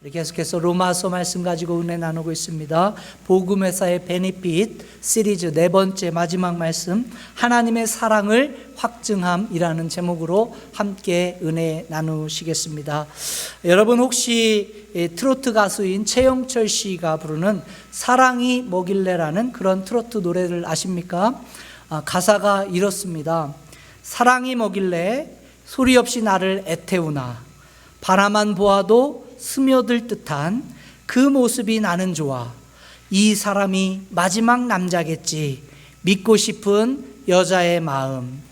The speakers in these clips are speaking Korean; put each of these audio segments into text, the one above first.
계속해서 로마서 말씀 가지고 은혜 나누고 있습니다. 복음회사의 베니핏 시리즈 네 번째 마지막 말씀, 하나님의 사랑을 확증함이라는 제목으로 함께 은혜 나누시겠습니다. 여러분 혹시 트로트 가수인 최영철 씨가 부르는 사랑이 뭐길래라는 그런 트로트 노래를 아십니까? 가사가 이렇습니다. 사랑이 뭐길래 소리 없이 나를 애태우나, 바라만 보아도 스며들 듯한 그 모습이 나는 좋아. 이 사람이 마지막 남자겠지. 믿고 싶은 여자의 마음.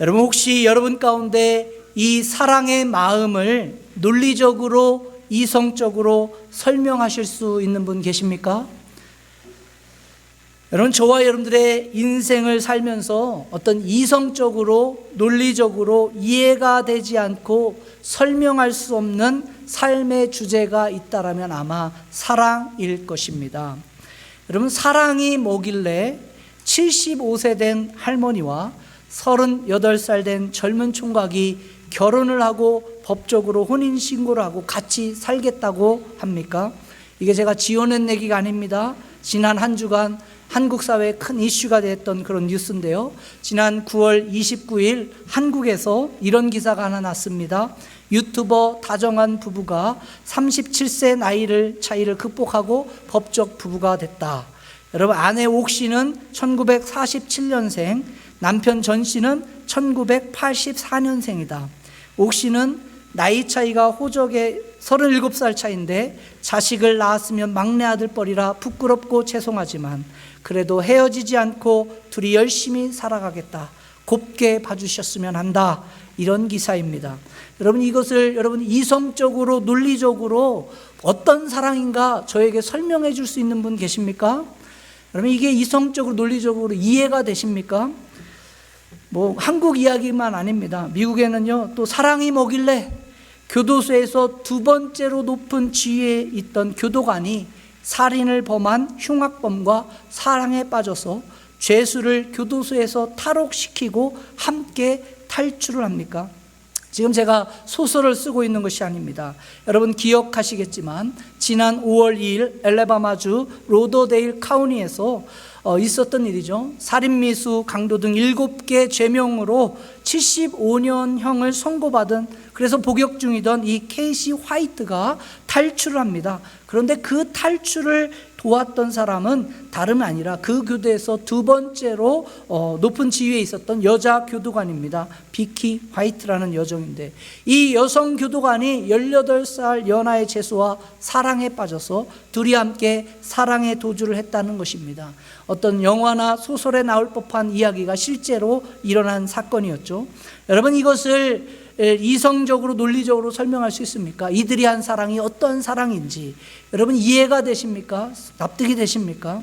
여러분 혹시 여러분 가운데 이 사랑의 마음을 논리적으로 이성적으로 설명하실 수 있는 분 계십니까? 여러분, 저와 여러분들의 인생을 살면서 어떤 이성적으로 논리적으로 이해가 되지 않고 설명할 수 없는 삶의 주제가 있다라면 아마 사랑일 것입니다. 여러분, 사랑이 뭐길래 75세 된 할머니와 38살 된 젊은 총각이 결혼을 하고 법적으로 혼인신고를 하고 같이 살겠다고 합니까? 이게 제가 지어낸 얘기가 아닙니다. 지난 한 주간 한국 사회에 큰 이슈가 됐던 그런 뉴스인데요. 지난 9월 29일 한국에서 이런 기사가 하나 났습니다. 유튜버 다정한 부부가 37세 차이를 극복하고 법적 부부가 됐다. 여러분, 아내 옥 씨는 1947년생, 남편 전 씨는 1984년생이다. 옥 씨는 나이 차이가 호적에 37살 차이인데 자식을 낳았으면 막내 아들 뻘이라 부끄럽고 죄송하지만 그래도 헤어지지 않고 둘이 열심히 살아가겠다. 곱게 봐주셨으면 한다. 이런 기사입니다. 여러분, 이것을 여러분 이성적으로 논리적으로 어떤 사랑인가 저에게 설명해 줄 수 있는 분 계십니까? 여러분, 이게 이성적으로 논리적으로 이해가 되십니까? 한국 이야기만 아닙니다. 미국에는요, 또 사랑이 뭐길래 교도소에서 두 번째로 높은 지위에 있던 교도관이 살인을 범한 흉악범과 사랑에 빠져서 죄수를 교도소에서 탈옥시키고 함께 탈출을 합니까? 지금 제가 소설을 쓰고 있는 것이 아닙니다. 여러분 기억하시겠지만 지난 5월 2일 엘레바마주 로더데일 카운티에서 있었던 일이죠. 살인미수, 강도 등 7개 죄명으로 75년형을 선고받은, 그래서 복역 중이던 이 케이시 화이트가 탈출을 합니다. 그런데 그 탈출을 도왔던 사람은 다름 아니라 그 교도에서 두 번째로 높은 지위에 있었던 여자 교도관입니다. 비키 화이트라는 여성인데, 이 여성 교도관이 18살 연하의 죄수와 사랑에 빠져서 둘이 함께 사랑의 도주를 했다는 것입니다. 어떤 영화나 소설에 나올 법한 이야기가 실제로 일어난 사건이었죠. 여러분, 이것을 이성적으로 논리적으로 설명할 수 있습니까? 이들이 한 사랑이 어떤 사랑인지 여러분 이해가 되십니까? 납득이 되십니까?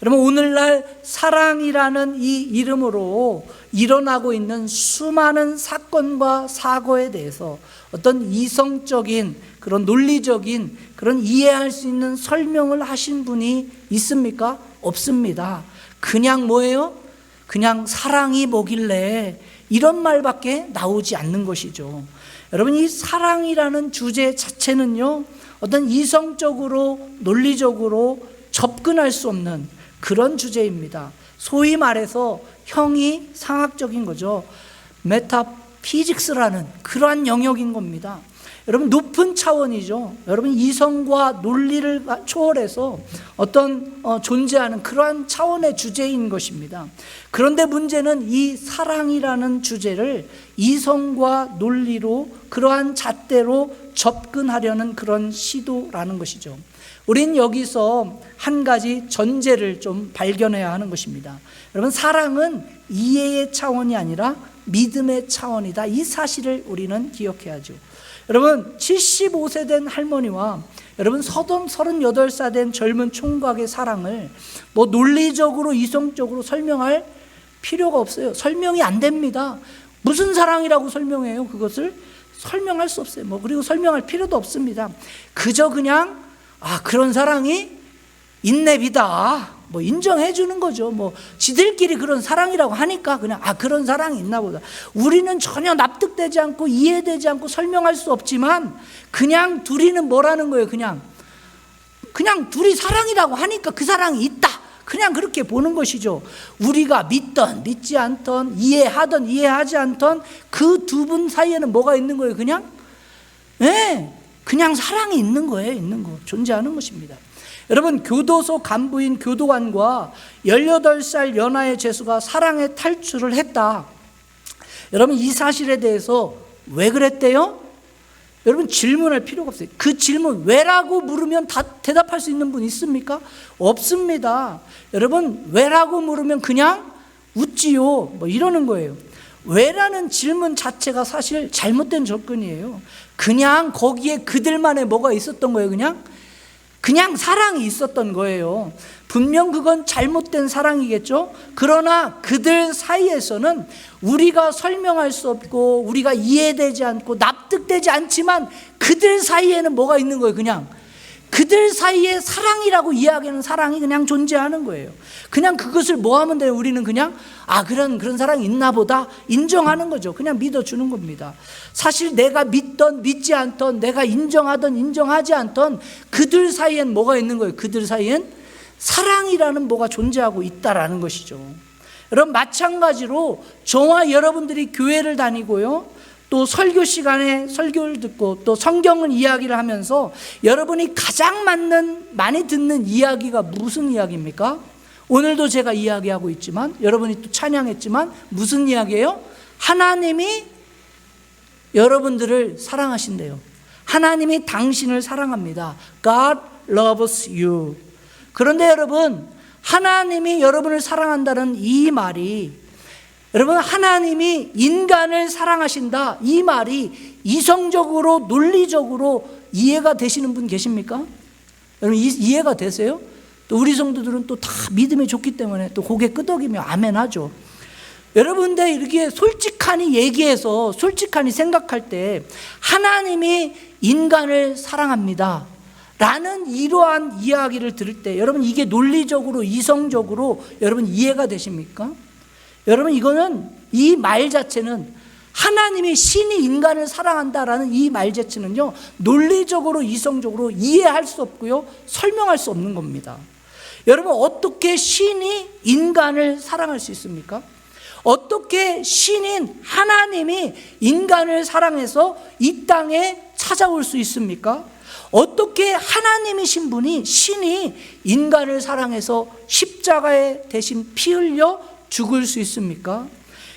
여러분, 오늘날 사랑이라는 이 이름으로 일어나고 있는 수많은 사건과 사고에 대해서 어떤 이성적인 그런 논리적인 그런 이해할 수 있는 설명을 하신 분이 있습니까? 없습니다. 그냥 뭐예요? 그냥 사랑이 뭐길래 이런 말밖에 나오지 않는 것이죠. 여러분, 이 사랑이라는 주제 자체는요, 어떤 이성적으로 논리적으로 접근할 수 없는 그런 주제입니다. 소위 말해서 형이 상학적인 거죠. 메타피직스라는 그러한 영역인 겁니다. 여러분, 높은 차원이죠. 여러분, 이성과 논리를 초월해서 어떤 존재하는 그러한 차원의 주제인 것입니다. 그런데 문제는 이 사랑이라는 주제를 이성과 논리로 그러한 잣대로 접근하려는 그런 시도라는 것이죠. 우린 여기서 한 가지 전제를 좀 발견해야 하는 것입니다. 여러분, 사랑은 이해의 차원이 아니라 믿음의 차원이다. 이 사실을 우리는 기억해야죠. 여러분, 75세 된 할머니와 여러분 38살 된 젊은 총각의 사랑을 논리적으로 이성적으로 설명할 필요가 없어요. 설명이 안 됩니다. 무슨 사랑이라고 설명해요? 그것을 설명할 수 없어요. 그리고 설명할 필요도 없습니다. 그저 그냥 그런 사랑이 인내비다. 뭐 인정해 주는 거죠. 뭐 지들끼리 그런 사랑이라고 하니까 그냥 그런 사랑이 있나 보다. 우리는 전혀 납득되지 않고 이해되지 않고 설명할 수 없지만 그냥 둘이는 뭐라는 거예요. 그냥 둘이 사랑이라고 하니까 그 사랑이 있다. 그냥 그렇게 보는 것이죠. 우리가 믿던 믿지 않던 이해하던 이해하지 않던 그 두 분 사이에는 뭐가 있는 거예요? 그냥 사랑이 있는 거예요. 있는 거. 존재하는 것입니다. 여러분, 교도소 간부인 교도관과 18살 연하의 죄수가 사랑에 탈출을 했다. 여러분, 이 사실에 대해서 왜 그랬대요? 여러분, 질문할 필요가 없어요. 그 질문 왜라고 물으면 다 대답할 수 있는 분 있습니까? 없습니다. 여러분, 왜라고 물으면 그냥 웃지요 뭐 이러는 거예요. 왜라는 질문 자체가 사실 잘못된 접근이에요. 그냥 거기에 그들만의 뭐가 있었던 거예요. 그냥 사랑이 있었던 거예요. 분명 그건 잘못된 사랑이겠죠. 그러나 그들 사이에서는 우리가 설명할 수 없고 우리가 이해되지 않고 납득되지 않지만 그들 사이에는 뭐가 있는 거예요. 그들 사이에 사랑이라고 이야기하는 사랑이 그냥 존재하는 거예요. 그냥 그것을 뭐 하면 돼요? 우리는 그냥 그런 사랑이 있나 보다 인정하는 거죠. 그냥 믿어주는 겁니다. 사실 내가 믿던 믿지 않던, 내가 인정하던 인정하지 않던 그들 사이엔 뭐가 있는 거예요? 그들 사이엔 사랑이라는 뭐가 존재하고 있다라는 것이죠. 여러분, 마찬가지로 저와 여러분들이 교회를 다니고요, 또 설교 시간에 설교를 듣고 또 성경을 이야기를 하면서 여러분이 가장 많이 듣는 이야기가 무슨 이야기입니까? 오늘도 제가 이야기하고 있지만, 여러분이 또 찬양했지만 무슨 이야기예요? 하나님이 여러분들을 사랑하신대요. 하나님이 당신을 사랑합니다. God loves you. 그런데 여러분, 하나님이 여러분을 사랑한다는 이 말이, 여러분, 하나님이 인간을 사랑하신다, 이 말이 이성적으로 논리적으로 이해가 되시는 분 계십니까? 여러분, 이해가 되세요? 또 우리 성도들은 또 다 믿음이 좋기 때문에 또 고개 끄덕이며 아멘 하죠. 여러분들 이렇게 솔직하니 얘기해서 솔직하니 생각할 때 하나님이 인간을 사랑합니다 라는 이러한 이야기를 들을 때 여러분, 이게 논리적으로 이성적으로 여러분 이해가 되십니까? 여러분, 이거는, 이 말 자체는, 하나님이 신이 인간을 사랑한다라는 이 말 자체는요, 논리적으로 이성적으로 이해할 수 없고요, 설명할 수 없는 겁니다. 여러분, 어떻게 신이 인간을 사랑할 수 있습니까? 어떻게 신인 하나님이 인간을 사랑해서 이 땅에 찾아올 수 있습니까? 어떻게 하나님이신 분이, 신이 인간을 사랑해서 십자가에 대신 피 흘려 죽을 수 있습니까?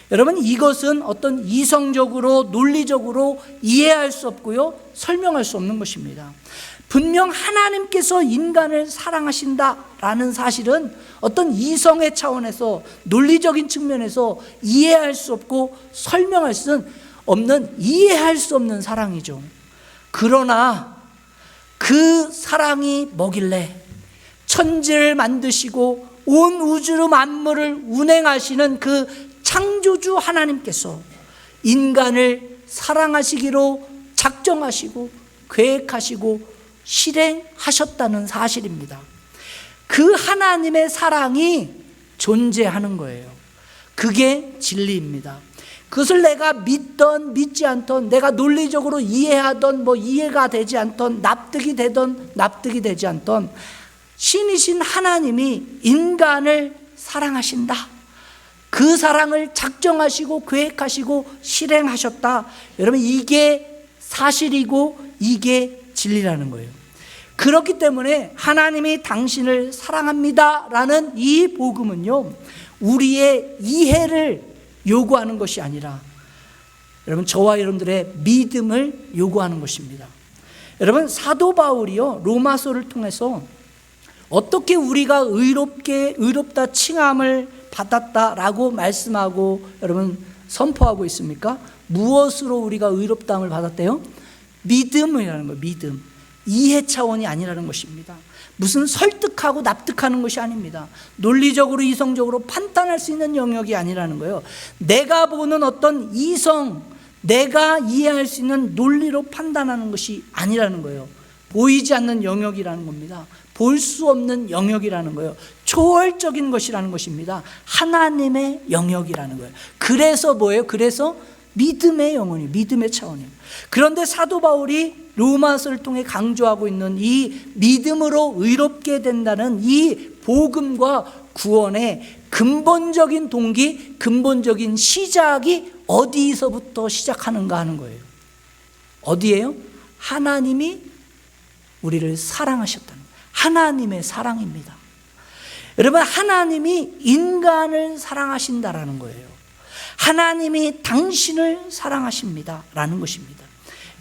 여러분, 이것은 어떤 이성적으로 논리적으로 이해할 수 없고요, 설명할 수 없는 것입니다. 분명 하나님께서 인간을 사랑하신다라는 사실은 어떤 이성의 차원에서 논리적인 측면에서 이해할 수 없고 설명할 수 없는, 이해할 수 없는 사랑이죠. 그러나 그 사랑이 뭐길래 천지를 만드시고 온 우주 만물을 운행하시는 그 창조주 하나님께서 인간을 사랑하시기로 작정하시고 계획하시고 실행하셨다는 사실입니다. 그 하나님의 사랑이 존재하는 거예요. 그게 진리입니다. 그것을 내가 믿던 믿지 않던, 내가 논리적으로 이해하던 이해가 되지 않던, 납득이 되던 납득이 되지 않던 신이신 하나님이 인간을 사랑하신다, 그 사랑을 작정하시고 계획하시고 실행하셨다. 여러분, 이게 사실이고 이게 진리라는 거예요. 그렇기 때문에 하나님이 당신을 사랑합니다 라는 이 복음은요, 우리의 이해를 요구하는 것이 아니라 여러분, 저와 여러분들의 믿음을 요구하는 것입니다. 여러분, 사도 바울이요, 로마서를 통해서 어떻게 우리가 의롭다 칭함을 받았다라고 말씀하고 여러분 선포하고 있습니까? 무엇으로 우리가 의롭다함을 받았대요? 믿음이라는 거예요. 믿음. 이해 차원이 아니라는 것입니다. 무슨 설득하고 납득하는 것이 아닙니다. 논리적으로 이성적으로 판단할 수 있는 영역이 아니라는 거예요. 내가 보는 어떤 이성, 내가 이해할 수 있는 논리로 판단하는 것이 아니라는 거예요. 보이지 않는 영역이라는 겁니다. 볼 수 없는 영역이라는 거예요. 초월적인 것이라는 것입니다. 하나님의 영역이라는 거예요. 그래서 뭐예요? 그래서 믿음의 영혼이, 믿음의 차원이에요. 그런데 사도 바울이 로마서를 통해 강조하고 있는 이 믿음으로 의롭게 된다는 이 복음과 구원의 근본적인 동기, 근본적인 시작이 어디서부터 시작하는가 하는 거예요. 어디예요? 하나님이 우리를 사랑하셨다는 거예요. 하나님의 사랑입니다. 여러분, 하나님이 인간을 사랑하신다라는 거예요. 하나님이 당신을 사랑하십니다 라는 것입니다.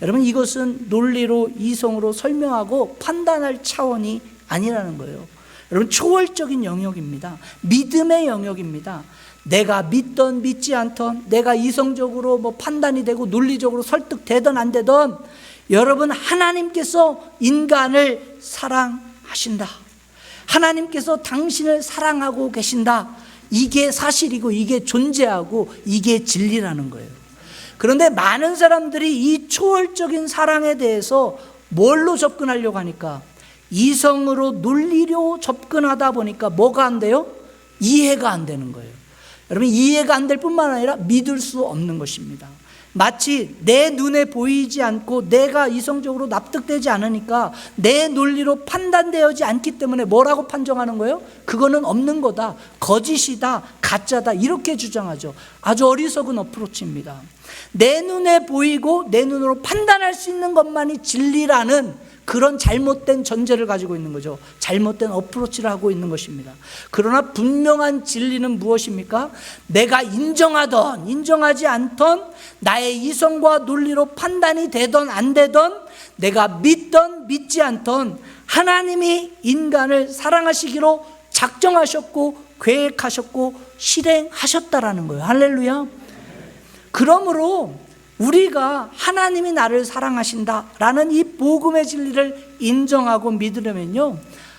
여러분, 이것은 논리로 이성으로 설명하고 판단할 차원이 아니라는 거예요. 여러분, 초월적인 영역입니다. 믿음의 영역입니다. 내가 믿던 믿지 않던, 내가 이성적으로 판단이 되고 논리적으로 설득되던 안 되던, 여러분, 하나님께서 인간을 사랑하신다. 하나님께서 당신을 사랑하고 계신다. 이게 사실이고 이게 존재하고 이게 진리라는 거예요. 그런데 많은 사람들이 이 초월적인 사랑에 대해서 뭘로 접근하려고 하니까, 이성으로 논리로 접근하다 보니까 뭐가 안 돼요? 이해가 안 되는 거예요. 여러분, 이해가 안 될 뿐만 아니라 믿을 수 없는 것입니다. 마치 내 눈에 보이지 않고 내가 이성적으로 납득되지 않으니까 내 논리로 판단되지 않기 때문에 뭐라고 판정하는 거예요? 그거는 없는 거다, 거짓이다, 가짜다, 이렇게 주장하죠. 아주 어리석은 어프로치입니다. 내 눈에 보이고 내 눈으로 판단할 수 있는 것만이 진리라는 그런 잘못된 전제를 가지고 있는 거죠. 잘못된 어프로치를 하고 있는 것입니다. 그러나 분명한 진리는 무엇입니까? 내가 인정하던 인정하지 않던, 나의 이성과 논리로 판단이 되던 안 되던, 내가 믿던 믿지 않던, 하나님이 인간을 사랑하시기로 작정하셨고 계획하셨고 실행하셨다라는 거예요. 할렐루야. 그러므로 우리가 하나님이 나를 사랑하신다라는 이 복음의 진리를 인정하고 믿으려면요,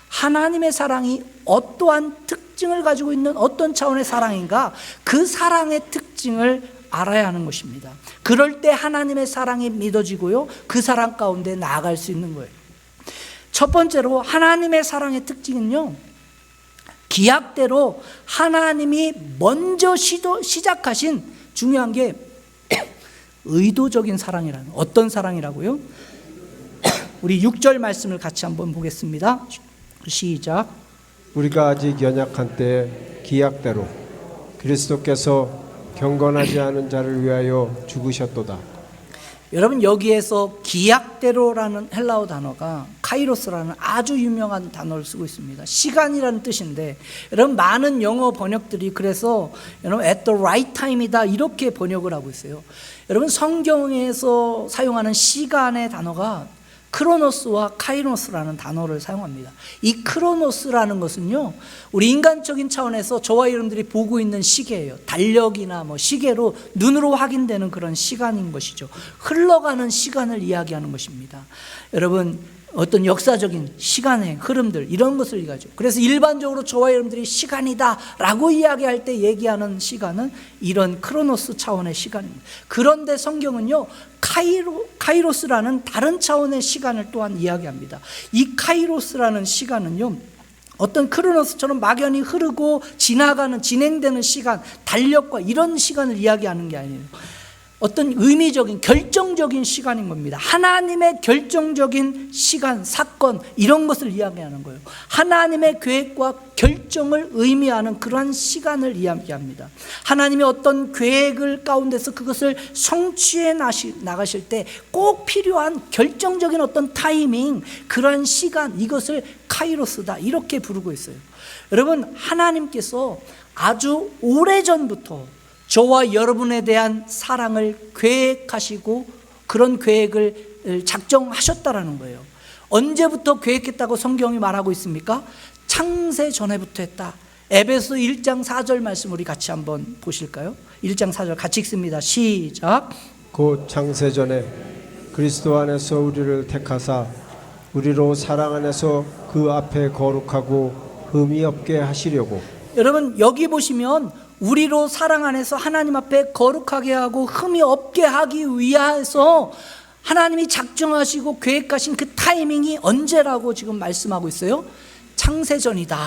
하나님의 사랑이 어떠한 특징을 가지고 있는 어떤 차원의 사랑인가, 그 사랑의 특징을 알아야 하는 것입니다. 그럴 때 하나님의 사랑이 믿어지고요, 그 사랑 가운데 나아갈 수 있는 거예요. 첫 번째로 하나님의 사랑의 특징은요, 기약대로 하나님이 먼저 시작하신, 중요한 게 의도적인 사랑이라는, 어떤 사랑이라고요? 우리 6절 말씀을 같이 한번 보겠습니다. 시작. 우리가 아직 연약한 때 기약대로 그리스도께서 경건하지 않은 자를 위하여 죽으셨도다. 여러분, 여기에서 기약대로라는 헬라어 단어가 카이로스라는 아주 유명한 단어를 쓰고 있습니다. 시간이라는 뜻인데, 여러분, 많은 영어 번역들이 그래서 여러분 at the right time이다 이렇게 번역을 하고 있어요. 여러분, 성경에서 사용하는 시간의 단어가 크로노스와 카이로스라는 단어를 사용합니다. 이 크로노스라는 것은요, 우리 인간적인 차원에서 저와 여러분들이 보고 있는 시계예요. 달력이나 시계로 눈으로 확인되는 그런 시간인 것이죠. 흘러가는 시간을 이야기하는 것입니다. 여러분, 어떤 역사적인 시간의 흐름들, 이런 것을 얘기하죠. 그래서 일반적으로 저와 여러분들이 시간이다 라고 이야기할 때 얘기하는 시간은 이런 크로노스 차원의 시간입니다. 그런데 성경은요, 카이로스라는 다른 차원의 시간을 또한 이야기합니다. 이 카이로스라는 시간은요, 어떤 크로노스처럼 막연히 흐르고 지나가는, 진행되는 시간, 달력과 이런 시간을 이야기하는 게 아니에요. 어떤 의미적인, 결정적인 시간인 겁니다. 하나님의 결정적인 시간, 사건, 이런 것을 이야기하는 거예요. 하나님의 계획과 결정을 의미하는 그러한 시간을 이야기합니다. 하나님의 어떤 계획을 가운데서 그것을 성취해 나가실 때 꼭 필요한 결정적인 어떤 타이밍, 그러한 시간, 이것을 카이로스다 이렇게 부르고 있어요. 여러분, 하나님께서 아주 오래전부터 저와 여러분에 대한 사랑을 계획하시고 그런 계획을 작정하셨다라는 거예요. 언제부터 계획했다고 성경이 말하고 있습니까? 창세 전에부터 했다. 에베소 1장 4절 말씀 우리 같이 한번 보실까요? 1장 4절 같이 읽습니다. 시작. 곧 창세 전에 그리스도 안에서 우리를 택하사 우리로 사랑 안에서 그 앞에 거룩하고 흠이 없게 하시려고. 여러분, 여기 보시면 우리로 사랑 안에서 하나님 앞에 거룩하게 하고 흠이 없게 하기 위해서 하나님이 작정하시고 계획하신 그 타이밍이 언제라고 지금 말씀하고 있어요? 창세전이다.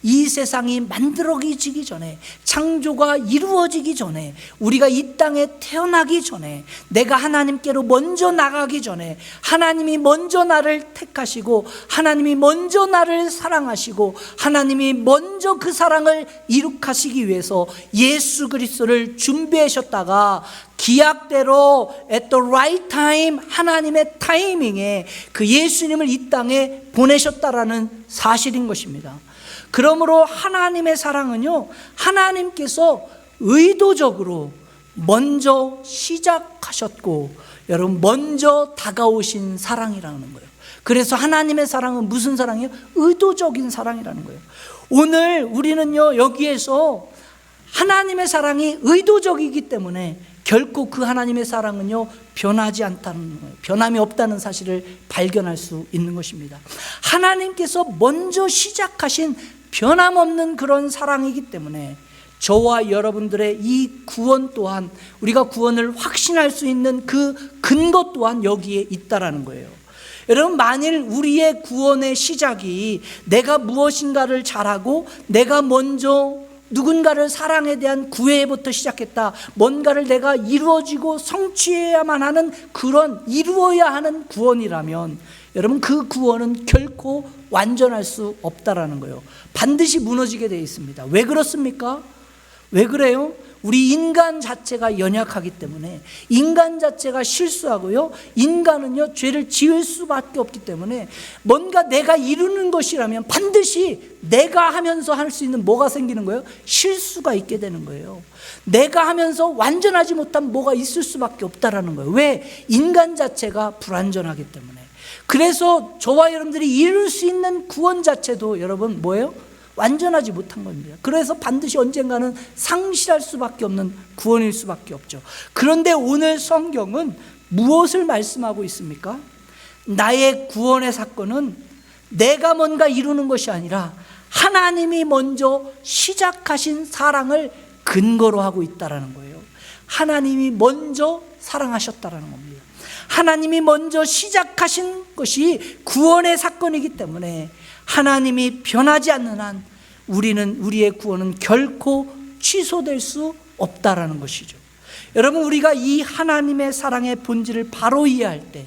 이 세상이 만들어지기 전에, 창조가 이루어지기 전에, 우리가 이 땅에 태어나기 전에, 내가 하나님께로 먼저 나가기 전에 하나님이 먼저 나를 택하시고 하나님이 먼저 나를 사랑하시고 하나님이 먼저 그 사랑을 이룩하시기 위해서 예수 그리스도를 준비하셨다가 기약대로 at the right time, 하나님의 타이밍에 그 예수님을 이 땅에 보내셨다라는 사실인 것입니다. 그러므로 하나님의 사랑은요, 하나님께서 의도적으로 먼저 시작하셨고, 여러분, 먼저 다가오신 사랑이라는 거예요. 그래서 하나님의 사랑은 무슨 사랑이에요? 의도적인 사랑이라는 거예요. 오늘 우리는요, 여기에서 하나님의 사랑이 의도적이기 때문에 결코 그 하나님의 사랑은요, 변하지 않다는 거예요. 변함이 없다는 사실을 발견할 수 있는 것입니다. 하나님께서 먼저 시작하신 변함없는 그런 사랑이기 때문에 저와 여러분들의 이 구원 또한, 우리가 구원을 확신할 수 있는 그 근거 또한 여기에 있다라는 거예요. 여러분, 만일 우리의 구원의 시작이 내가 무엇인가를 잘하고 내가 먼저 누군가를 사랑에 대한 구애부터 시작했다, 뭔가를 내가 이루어지고 성취해야만 하는 그런 이루어야 하는 구원이라면 여러분, 그 구원은 결코 완전할 수 없다라는 거예요. 반드시 무너지게 되어 있습니다. 왜 그렇습니까? 왜 그래요? 우리 인간 자체가 연약하기 때문에, 인간 자체가 실수하고요, 인간은요 죄를 지을 수밖에 없기 때문에 뭔가 내가 이루는 것이라면 반드시 내가 하면서 할 수 있는 뭐가 생기는 거예요? 실수가 있게 되는 거예요. 내가 하면서 완전하지 못한 뭐가 있을 수밖에 없다라는 거예요. 왜? 인간 자체가 불완전하기 때문에. 그래서 저와 여러분들이 이룰 수 있는 구원 자체도 여러분 뭐예요? 완전하지 못한 겁니다. 그래서 반드시 언젠가는 상실할 수밖에 없는 구원일 수밖에 없죠. 그런데 오늘 성경은 무엇을 말씀하고 있습니까? 나의 구원의 사건은 내가 뭔가 이루는 것이 아니라 하나님이 먼저 시작하신 사랑을 근거로 하고 있다라는 거예요. 하나님이 먼저 사랑하셨다라는 겁니다. 하나님이 먼저 시작하신 것이 구원의 사건이기 때문에 하나님이 변하지 않는 한 우리의 구원은 결코 취소될 수 없다라는 것이죠. 여러분, 우리가 이 하나님의 사랑의 본질을 바로 이해할 때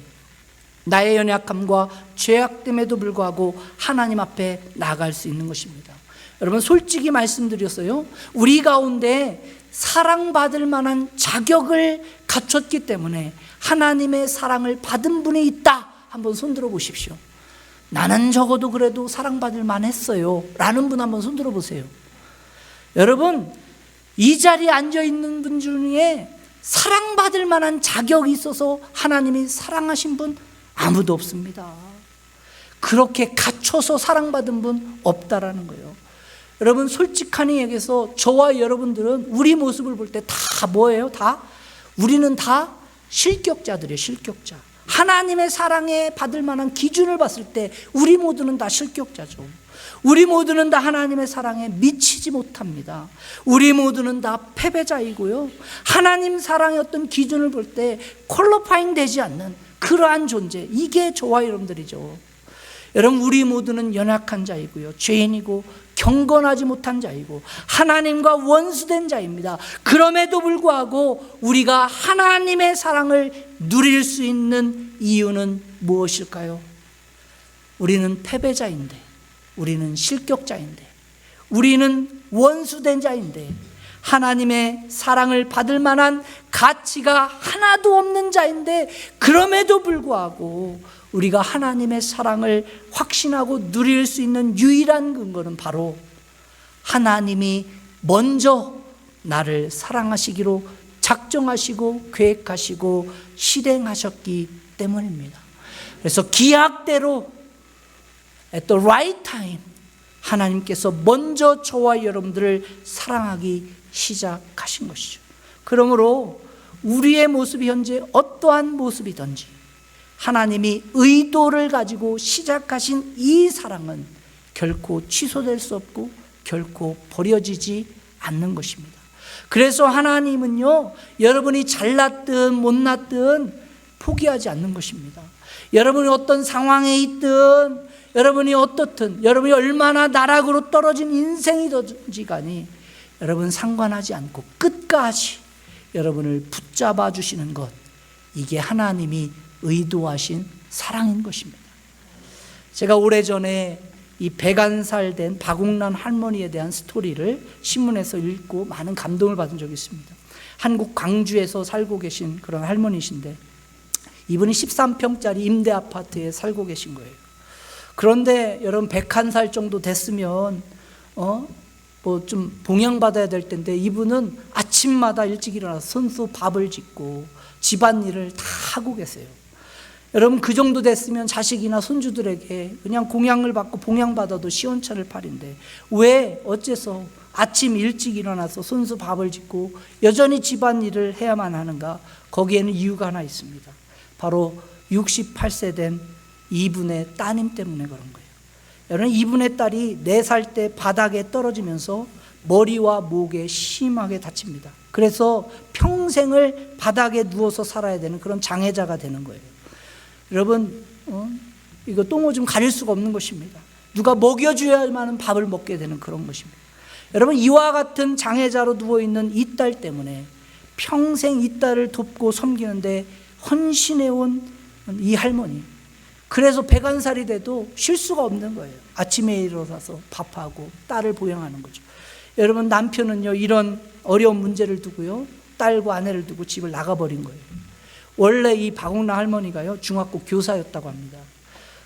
나의 연약함과 죄악됨에도 불구하고 하나님 앞에 나아갈 수 있는 것입니다. 여러분, 솔직히 말씀드렸어요. 우리 가운데 사랑받을 만한 자격을 갖췄기 때문에 하나님의 사랑을 받은 분이 있다. 한번 손들어 보십시오. 나는 적어도 그래도 사랑받을 만했어요 라는 분 한번 손들어 보세요. 여러분, 이 자리에 앉아있는 분 중에 사랑받을 만한 자격이 있어서 하나님이 사랑하신 분 아무도 없습니다. 그렇게 갖춰서 사랑받은 분 없다라는 거예요. 여러분, 솔직하니 얘기해서 저와 여러분들은 우리 모습을 볼 때 다 뭐예요? 우리는 다 실격자들이에요. 실격자. 하나님의 사랑에 받을 만한 기준을 봤을 때 우리 모두는 다 실격자죠. 우리 모두는 다 하나님의 사랑에 미치지 못합니다. 우리 모두는 다 패배자이고요, 하나님 사랑의 어떤 기준을 볼 때 퀄리파잉 되지 않는 그러한 존재, 이게 저와 여러분들이죠. 여러분, 우리 모두는 연약한 자이고요, 죄인이고 경건하지 못한 자이고 하나님과 원수된 자입니다. 그럼에도 불구하고 우리가 하나님의 사랑을 누릴 수 있는 이유는 무엇일까요? 우리는 패배자인데, 우리는 실격자인데, 우리는 원수된 자인데, 하나님의 사랑을 받을 만한 가치가 하나도 없는 자인데, 그럼에도 불구하고 우리가 하나님의 사랑을 확신하고 누릴 수 있는 유일한 근거는 바로 하나님이 먼저 나를 사랑하시기로 작정하시고 계획하시고 실행하셨기 때문입니다. 그래서 기약대로 at the right time 하나님께서 먼저 저와 여러분들을 사랑하기 시작하신 것이죠. 그러므로 우리의 모습이 현재 어떠한 모습이든지 하나님이 의도를 가지고 시작하신 이 사랑은 결코 취소될 수 없고 결코 버려지지 않는 것입니다. 그래서 하나님은요, 여러분이 잘났든 못났든 포기하지 않는 것입니다. 여러분이 어떤 상황에 있든, 여러분이 어떻든, 여러분이 얼마나 나락으로 떨어진 인생이든지 간에 여러분 상관하지 않고 끝까지 여러분을 붙잡아 주시는 것, 이게 하나님이 의도하신 사랑인 것입니다. 제가 오래전에 이 100살 된 박옥란 할머니에 대한 스토리를 신문에서 읽고 많은 감동을 받은 적이 있습니다. 한국 광주에서 살고 계신 그런 할머니신데, 이분이 13평짜리 임대 아파트에 살고 계신 거예요. 그런데 여러분 101살 정도 됐으면 뭐 좀 봉양받아야 될 텐데, 이분은 아침마다 일찍 일어나서 손수 밥을 짓고 집안일을 다 하고 계세요. 여러분 그 정도 됐으면 자식이나 손주들에게 그냥 공양을 받고 봉양받아도 시원찮을 판인데, 왜 어째서 아침 일찍 일어나서 손수 밥을 짓고 여전히 집안일을 해야만 하는가? 거기에는 이유가 하나 있습니다. 바로 68세 된 이분의 따님 때문에 그런 거예요. 여러분 이분의 딸이 4살 때 바닥에 떨어지면서 머리와 목에 심하게 다칩니다. 그래서 평생을 바닥에 누워서 살아야 되는 그런 장애자가 되는 거예요. 여러분 이거 똥오줌 가릴 수가 없는 것입니다. 누가 먹여줘야만 밥을 먹게 되는 그런 것입니다. 여러분 이와 같은 장애자로 누워있는 이 딸 때문에 평생 이 딸을 돕고 섬기는데 헌신해온 이 할머니, 그래서 101살이 돼도 쉴 수가 없는 거예요. 아침에 일어나서 밥하고 딸을 보양하는 거죠. 여러분 남편은요, 이런 어려운 문제를 두고요, 딸과 아내를 두고 집을 나가버린 거예요. 원래 이 박옥란 할머니가요, 중학교 교사였다고 합니다.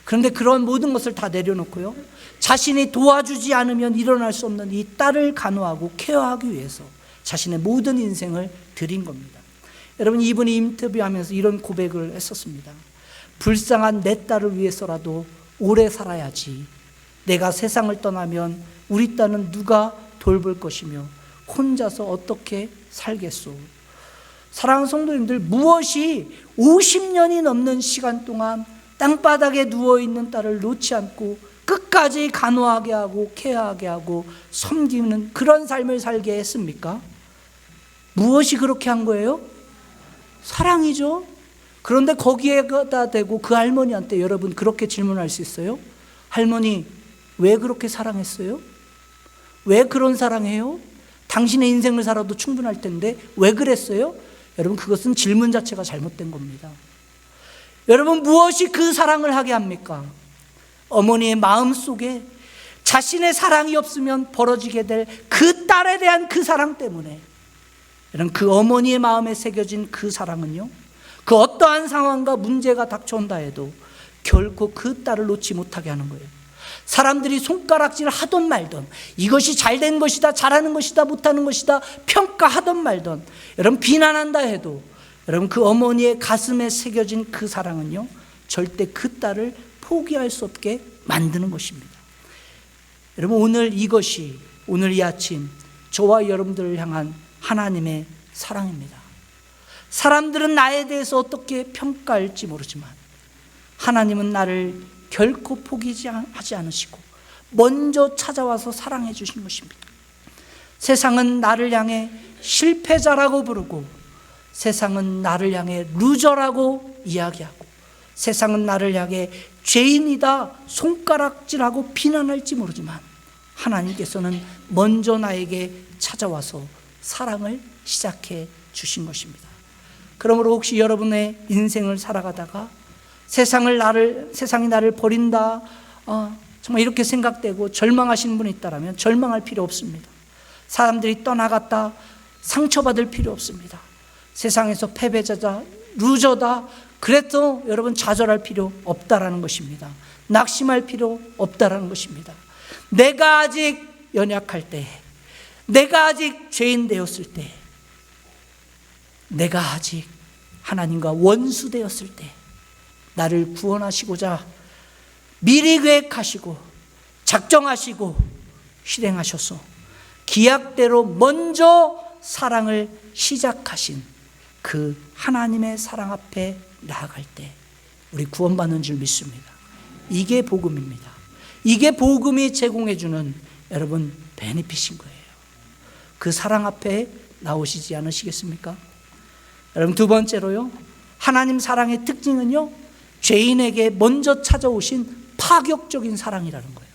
그런데 그런 모든 것을 다 내려놓고요, 자신이 도와주지 않으면 일어날 수 없는 이 딸을 간호하고 케어하기 위해서 자신의 모든 인생을 드린 겁니다. 여러분 이분이 인터뷰하면서 이런 고백을 했었습니다. 불쌍한 내 딸을 위해서라도 오래 살아야지. 내가 세상을 떠나면 우리 딸은 누가 돌볼 것이며 혼자서 어떻게 살겠소. 사랑하는 성도님들, 무엇이 50년이 넘는 시간 동안 땅바닥에 누워있는 딸을 놓지 않고 끝까지 간호하게 하고 케어하게 하고 섬기는 그런 삶을 살게 했습니까? 무엇이 그렇게 한 거예요? 사랑이죠. 그런데 거기에다 대고 그 할머니한테 여러분 그렇게 질문할 수 있어요? 할머니 왜 그렇게 사랑했어요? 왜 그런 사랑해요? 당신의 인생을 살아도 충분할 텐데 왜 그랬어요? 여러분 그것은 질문 자체가 잘못된 겁니다. 여러분 무엇이 그 사랑을 하게 합니까? 어머니의 마음속에 자신의 사랑이 없으면 벌어지게 될 그 딸에 대한 그 사랑 때문에, 여러분 그 어머니의 마음에 새겨진 그 사랑은요, 그 어떠한 상황과 문제가 닥쳐온다 해도 결코 그 딸을 놓지 못하게 하는 거예요. 사람들이 손가락질 하던 말던, 이것이 잘된 것이다, 잘하는 것이다, 못하는 것이다 평가하던 말던, 여러분 비난한다 해도 여러분 그 어머니의 가슴에 새겨진 그 사랑은요, 절대 그 딸을 포기할 수 없게 만드는 것입니다. 여러분 오늘 이것이, 오늘 이 아침 저와 여러분들을 향한 하나님의 사랑입니다. 사람들은 나에 대해서 어떻게 평가할지 모르지만 하나님은 나를 결코 포기하지 않으시고 먼저 찾아와서 사랑해 주신 것입니다. 세상은 나를 향해 실패자라고 부르고, 세상은 나를 향해 루저라고 이야기하고, 세상은 나를 향해 죄인이다 손가락질하고 비난할지 모르지만 하나님께서는 먼저 나에게 찾아와서 사랑을 시작해 주신 것입니다. 그러므로 혹시 여러분의 인생을 살아가다가 세상이 나를 버린다, 정말 이렇게 생각되고 절망하시는 분이 있다면 절망할 필요 없습니다. 사람들이 떠나갔다 상처받을 필요 없습니다. 세상에서 패배자다, 루저다, 그래도 여러분 좌절할 필요 없다라는 것입니다. 낙심할 필요 없다라는 것입니다. 내가 아직 연약할 때, 내가 아직 죄인 되었을 때, 내가 아직 하나님과 원수 되었을 때 나를 구원하시고자 미리 계획하시고 작정하시고 실행하셔서 기약대로 먼저 사랑을 시작하신 그 하나님의 사랑 앞에 나아갈 때 우리 구원받는 줄 믿습니다. 이게 복음입니다. 이게 복음이 제공해주는 여러분 베네핏인 거예요. 그 사랑 앞에 나오시지 않으시겠습니까? 여러분 두 번째로요, 하나님 사랑의 특징은요, 죄인에게 먼저 찾아오신 파격적인 사랑이라는 거예요.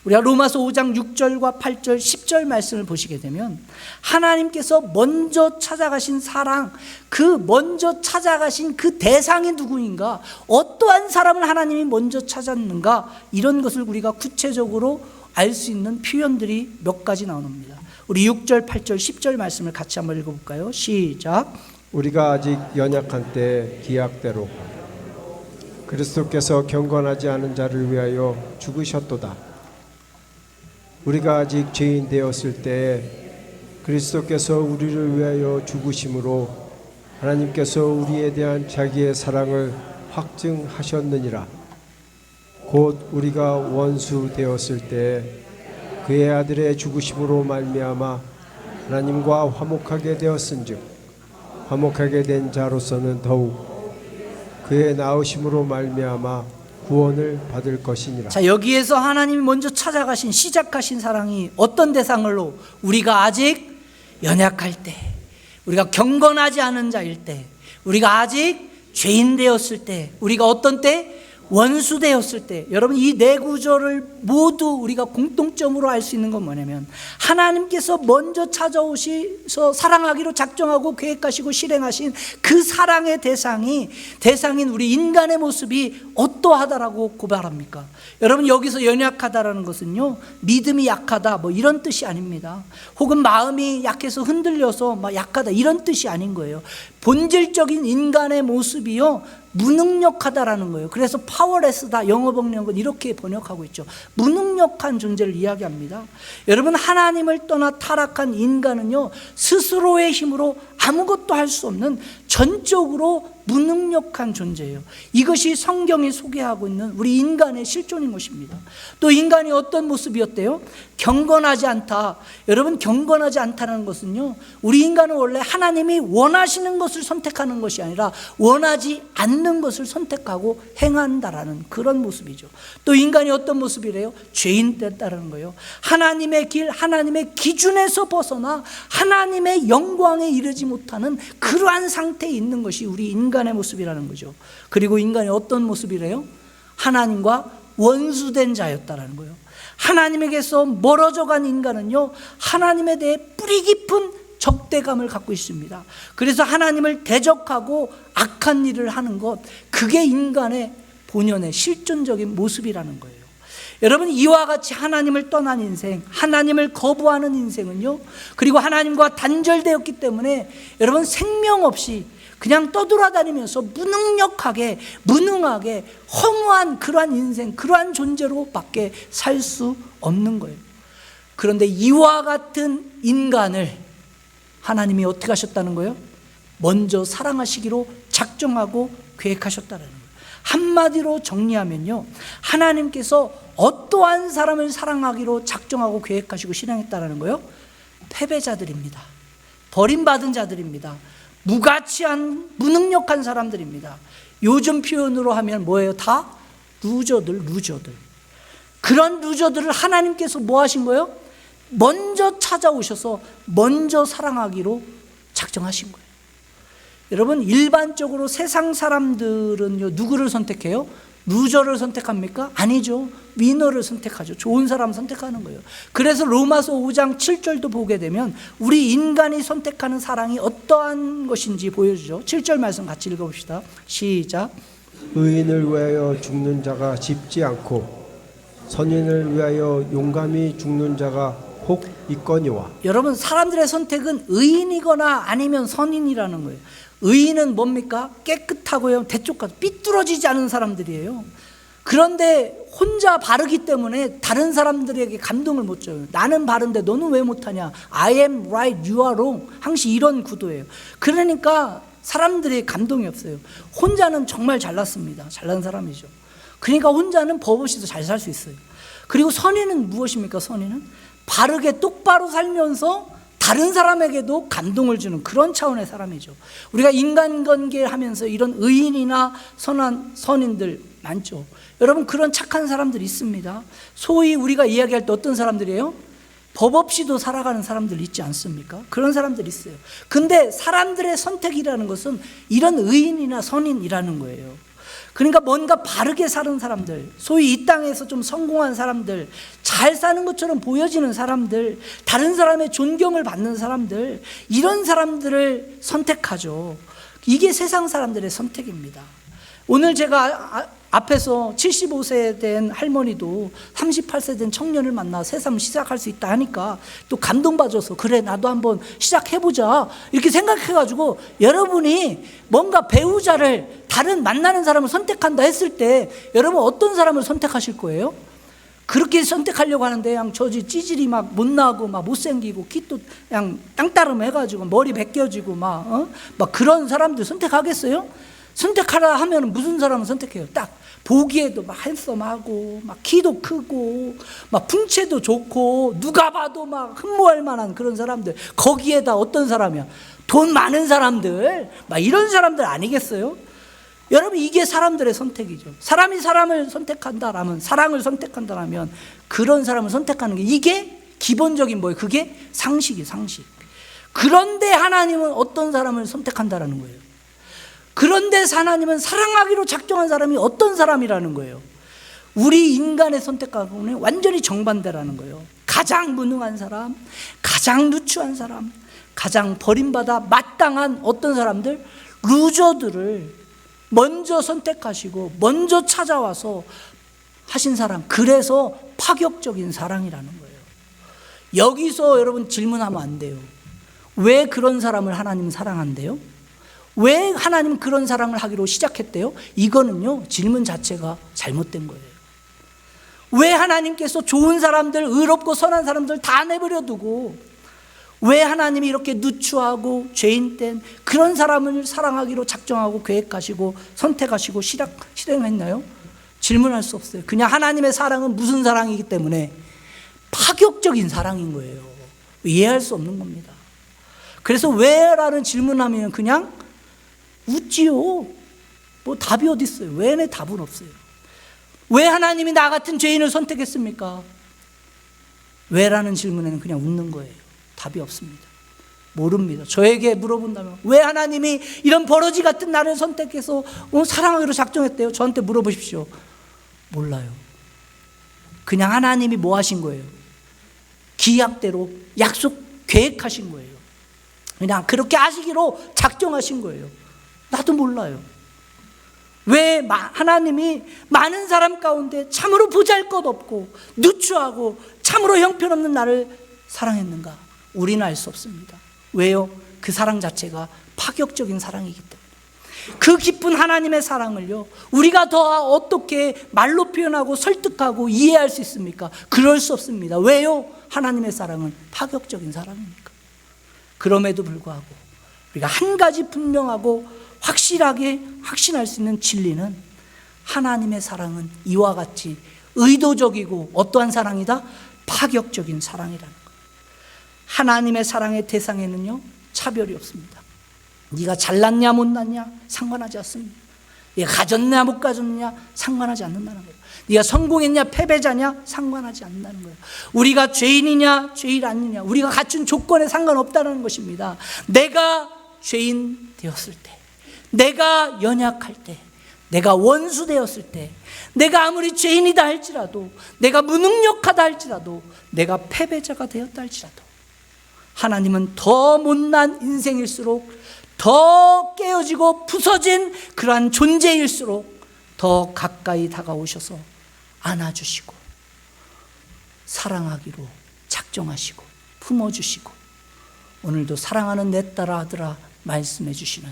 우리가 로마서 5장 6절과 8절, 10절 말씀을 보시게 되면 하나님께서 먼저 찾아가신 사랑, 그 먼저 찾아가신 그 대상이 누구인가, 어떠한 사람을 하나님이 먼저 찾았는가, 이런 것을 우리가 구체적으로 알 수 있는 표현들이 몇 가지 나옵니다. 우리 6절, 8절, 10절 말씀을 같이 한번 읽어볼까요? 시작. 우리가 아직 연약한 때 기약대로 그리스도께서 경건하지 않은 자를 위하여 죽으셨도다. 우리가 아직 죄인 되었을 때에 그리스도께서 우리를 위하여 죽으심으로 하나님께서 우리에 대한 자기의 사랑을 확증하셨느니라. 곧 우리가 원수 되었을 때에 그의 아들의 죽으심으로 말미암아 하나님과 화목하게 되었은즉 화목하게 된 자로서는 더욱 그의 나으심으로 말미암아 구원을 받을 것이니라. 자, 여기에서 하나님이 먼저 찾아가신, 시작하신 사랑이 어떤 대상으로? 우리가 아직 연약할 때, 우리가 경건하지 않은 자일 때, 우리가 아직 죄인 되었을 때, 우리가 어떤 때? 원수 되었을 때. 여러분, 이 네 구절을 모두 우리가 공통점으로 알 수 있는 건 뭐냐면 하나님께서 먼저 찾아오셔서 사랑하기로 작정하고 계획하시고 실행하신 그 사랑의 대상인 우리 인간의 모습이 어떠하다라고 고발합니까? 여러분, 여기서 연약하다라는 것은요, 믿음이 약하다 뭐 이런 뜻이 아닙니다. 혹은 마음이 약해서 흔들려서 막 약하다 이런 뜻이 아닌 거예요. 본질적인 인간의 모습이요, 무능력하다라는 거예요. 그래서 파워레스다, 영어 번역은 이렇게 번역하고 있죠. 무능력한 존재를 이야기합니다. 여러분, 하나님을 떠나 타락한 인간은요, 스스로의 힘으로 아무것도 할 수 없는 전적으로 무능력한 존재예요. 이것이 성경이 소개하고 있는 우리 인간의 실존인 것입니다. 또 인간이 어떤 모습이었대요? 경건하지 않다. 여러분, 경건하지 않다는 것은요, 우리 인간은 원래 하나님이 원하시는 것을 선택하는 것이 아니라 원하지 않는 것을 선택하고 행한다라는 그런 모습이죠. 또 인간이 어떤 모습이래요? 죄인 됐다는 거예요. 하나님의 길, 하나님의 기준에서 벗어나 하나님의 영광에 이르지 못하는 그러한 상태에 있는 것이 우리 인간의 모습이라는 거죠. 그리고 인간이 어떤 모습이래요? 하나님과 원수된 자였다라는 거예요. 하나님에게서 멀어져 간 인간은요, 하나님에 대해 뿌리 깊은 적대감을 갖고 있습니다. 그래서 하나님을 대적하고 악한 일을 하는 것, 그게 인간의 본연의 실존적인 모습이라는 거예요. 여러분, 이와 같이 하나님을 떠난 인생, 하나님을 거부하는 인생은요, 그리고 하나님과 단절되었기 때문에 여러분, 생명 없이 그냥 떠돌아다니면서 무능하게 허무한 그러한 인생, 그러한 존재로 밖에 살 수 없는 거예요. 그런데 이와 같은 인간을 하나님이 어떻게 하셨다는 거예요? 먼저 사랑하시기로 작정하고 계획하셨다는 거예요. 한마디로 정리하면요, 하나님께서 어떠한 사람을 사랑하기로 작정하고 계획하시고 실행했다는 거예요? 패배자들입니다. 버림받은 자들입니다. 무가치한, 무능력한 사람들입니다. 요즘 표현으로 하면 뭐예요? 다 루저들. 그런 루저들을 하나님께서 뭐 하신 거예요? 먼저 찾아오셔서 먼저 사랑하기로 작정하신 거예요. 여러분, 일반적으로 세상 사람들은요, 누구를 선택해요? 루저를 선택합니까? 아니죠. 위너를 선택하죠. 좋은 사람 선택하는 거예요. 그래서 로마서 5장 7절도 보게 되면 우리 인간이 선택하는 사랑이 어떠한 것인지 보여주죠. 7절 말씀 같이 읽어봅시다. 시작. 의인을 위하여 죽는 자가 쉽지 않고 선인을 위하여 용감히 죽는 자가 혹 있거니와. 여러분, 사람들의 선택은 의인이거나 아니면 선인이라는 거예요. 의인은 뭡니까? 깨끗하고요, 대쪽까지 삐뚤어지지 않은 사람들이에요. 그런데 혼자 바르기 때문에 다른 사람들에게 감동을 못 줘요. 나는 바른데 너는 왜 못하냐? I am right, you are wrong. 항상 이런 구도예요. 그러니까 사람들이 감동이 없어요. 혼자는 정말 잘났습니다. 잘난 사람이죠. 그러니까 혼자는 법 없이도 잘 살 수 있어요. 그리고 선인은 무엇입니까? 선인은 바르게 똑바로 살면서 다른 사람에게도 감동을 주는 그런 차원의 사람이죠. 우리가 인간관계 하면서 이런 의인이나 선한 선인들 많죠. 여러분, 그런 착한 사람들이 있습니다. 소위 우리가 이야기할 때 어떤 사람들이에요? 법 없이도 살아가는 사람들 있지 않습니까? 그런 사람들이 있어요. 근데 사람들의 선택이라는 것은 이런 의인이나 선인이라는 거예요. 그러니까 뭔가 바르게 사는 사람들, 소위 이 땅에서 좀 성공한 사람들, 잘 사는 것처럼 보여지는 사람들, 다른 사람의 존경을 받는 사람들, 이런 사람들을 선택하죠. 이게 세상 사람들의 선택입니다. 오늘 제가 앞에서 75세 된 할머니도 38세 된 청년을 만나 새삼 시작할 수 있다 하니까 또 감동받아서 그래 나도 한번 시작해보자 이렇게 생각해가지고, 여러분이 뭔가 배우자를 다른 만나는 사람을 선택한다 했을 때 여러분 어떤 사람을 선택하실 거예요? 그렇게 선택하려고 하는데 그냥 저지 찌질이 막 못나고 막 못생기고 키도 그냥 땅따름 해가지고 머리 벗겨지고 막 그런 사람들 선택하겠어요? 선택하라 하면 무슨 사람을 선택해요? 딱 보기에도 막 핸섬하고 막 키도 크고 막 풍채도 좋고 누가 봐도 막 흠모할 만한 그런 사람들, 거기에다 어떤 사람이야? 돈 많은 사람들, 막 이런 사람들 아니겠어요? 여러분, 이게 사람들의 선택이죠. 사람이 사람을 선택한다라면, 사랑을 선택한다라면 그런 사람을 선택하는 게, 이게 기본적인 뭐예요? 그게 상식이에요, 상식. 그런데 하나님은 어떤 사람을 선택한다라는 거예요. 그런데 하나님은 사랑하기로 작정한 사람이 어떤 사람이라는 거예요. 우리 인간의 선택과는 완전히 정반대라는 거예요. 가장 무능한 사람, 가장 누추한 사람, 가장 버림받아 마땅한 어떤 사람들, 루저들을 먼저 선택하시고 먼저 찾아와서 하신 사랑, 그래서 파격적인 사랑이라는 거예요. 여기서 여러분 질문하면 안 돼요. 왜 그런 사람을 하나님은 사랑한대요? 왜 하나님은 그런 사랑을 하기로 시작했대요? 이거는요, 질문 자체가 잘못된 거예요. 왜 하나님께서 좋은 사람들, 의롭고 선한 사람들 다 내버려 두고 왜 하나님이 이렇게 누추하고 죄인된 그런 사람을 사랑하기로 작정하고 계획하시고 선택하시고 실행했나요? 질문할 수 없어요. 그냥 하나님의 사랑은 무슨 사랑이기 때문에 파격적인 사랑인 거예요. 이해할 수 없는 겁니다. 그래서 왜라는 질문하면 그냥 웃지요. 뭐 답이 어디 있어요? 왜의 답은 없어요. 왜 하나님이 나 같은 죄인을 선택했습니까? 왜라는 질문에는 그냥 웃는 거예요. 답이 없습니다. 모릅니다. 저에게 물어본다면 왜 하나님이 이런 버러지 같은 나를 선택해서 사랑하기로 작정했대요? 저한테 물어보십시오. 몰라요. 그냥 하나님이 뭐 하신 거예요? 기약대로 약속 계획하신 거예요. 그냥 그렇게 하시기로 작정하신 거예요. 나도 몰라요. 왜 하나님이 많은 사람 가운데 참으로 보잘것없고 누추하고 참으로 형편없는 나를 사랑했는가? 우리는 알 수 없습니다. 왜요? 그 사랑 자체가 파격적인 사랑이기 때문에. 그 깊은 하나님의 사랑을요, 우리가 더 어떻게 말로 표현하고 설득하고 이해할 수 있습니까? 그럴 수 없습니다. 왜요? 하나님의 사랑은 파격적인 사랑이니까. 그럼에도 불구하고 우리가 한 가지 분명하고 확실하게 확신할 수 있는 진리는, 하나님의 사랑은 이와 같이 의도적이고 어떠한 사랑이다? 파격적인 사랑이라는 거예요. 하나님의 사랑의 대상에는요, 차별이 없습니다. 네가 잘났냐 못났냐 상관하지 않습니다. 네가 가졌냐 못 가졌냐 상관하지 않는다는 거예요. 네가 성공했냐 패배자냐 상관하지 않는다는 거예요. 우리가 죄인이냐 죄인 아니냐, 우리가 갖춘 조건에 상관없다는 것입니다. 내가 죄인 되었을 때, 내가 연약할 때, 내가 원수 되었을 때, 내가 아무리 죄인이다 할지라도, 내가 무능력하다 할지라도, 내가 패배자가 되었다 할지라도, 하나님은 더 못난 인생일수록, 더 깨어지고 부서진 그러한 존재일수록 더 가까이 다가오셔서 안아주시고 사랑하기로 작정하시고 품어주시고, 오늘도 사랑하는 내 딸아 아들아 말씀해 주시는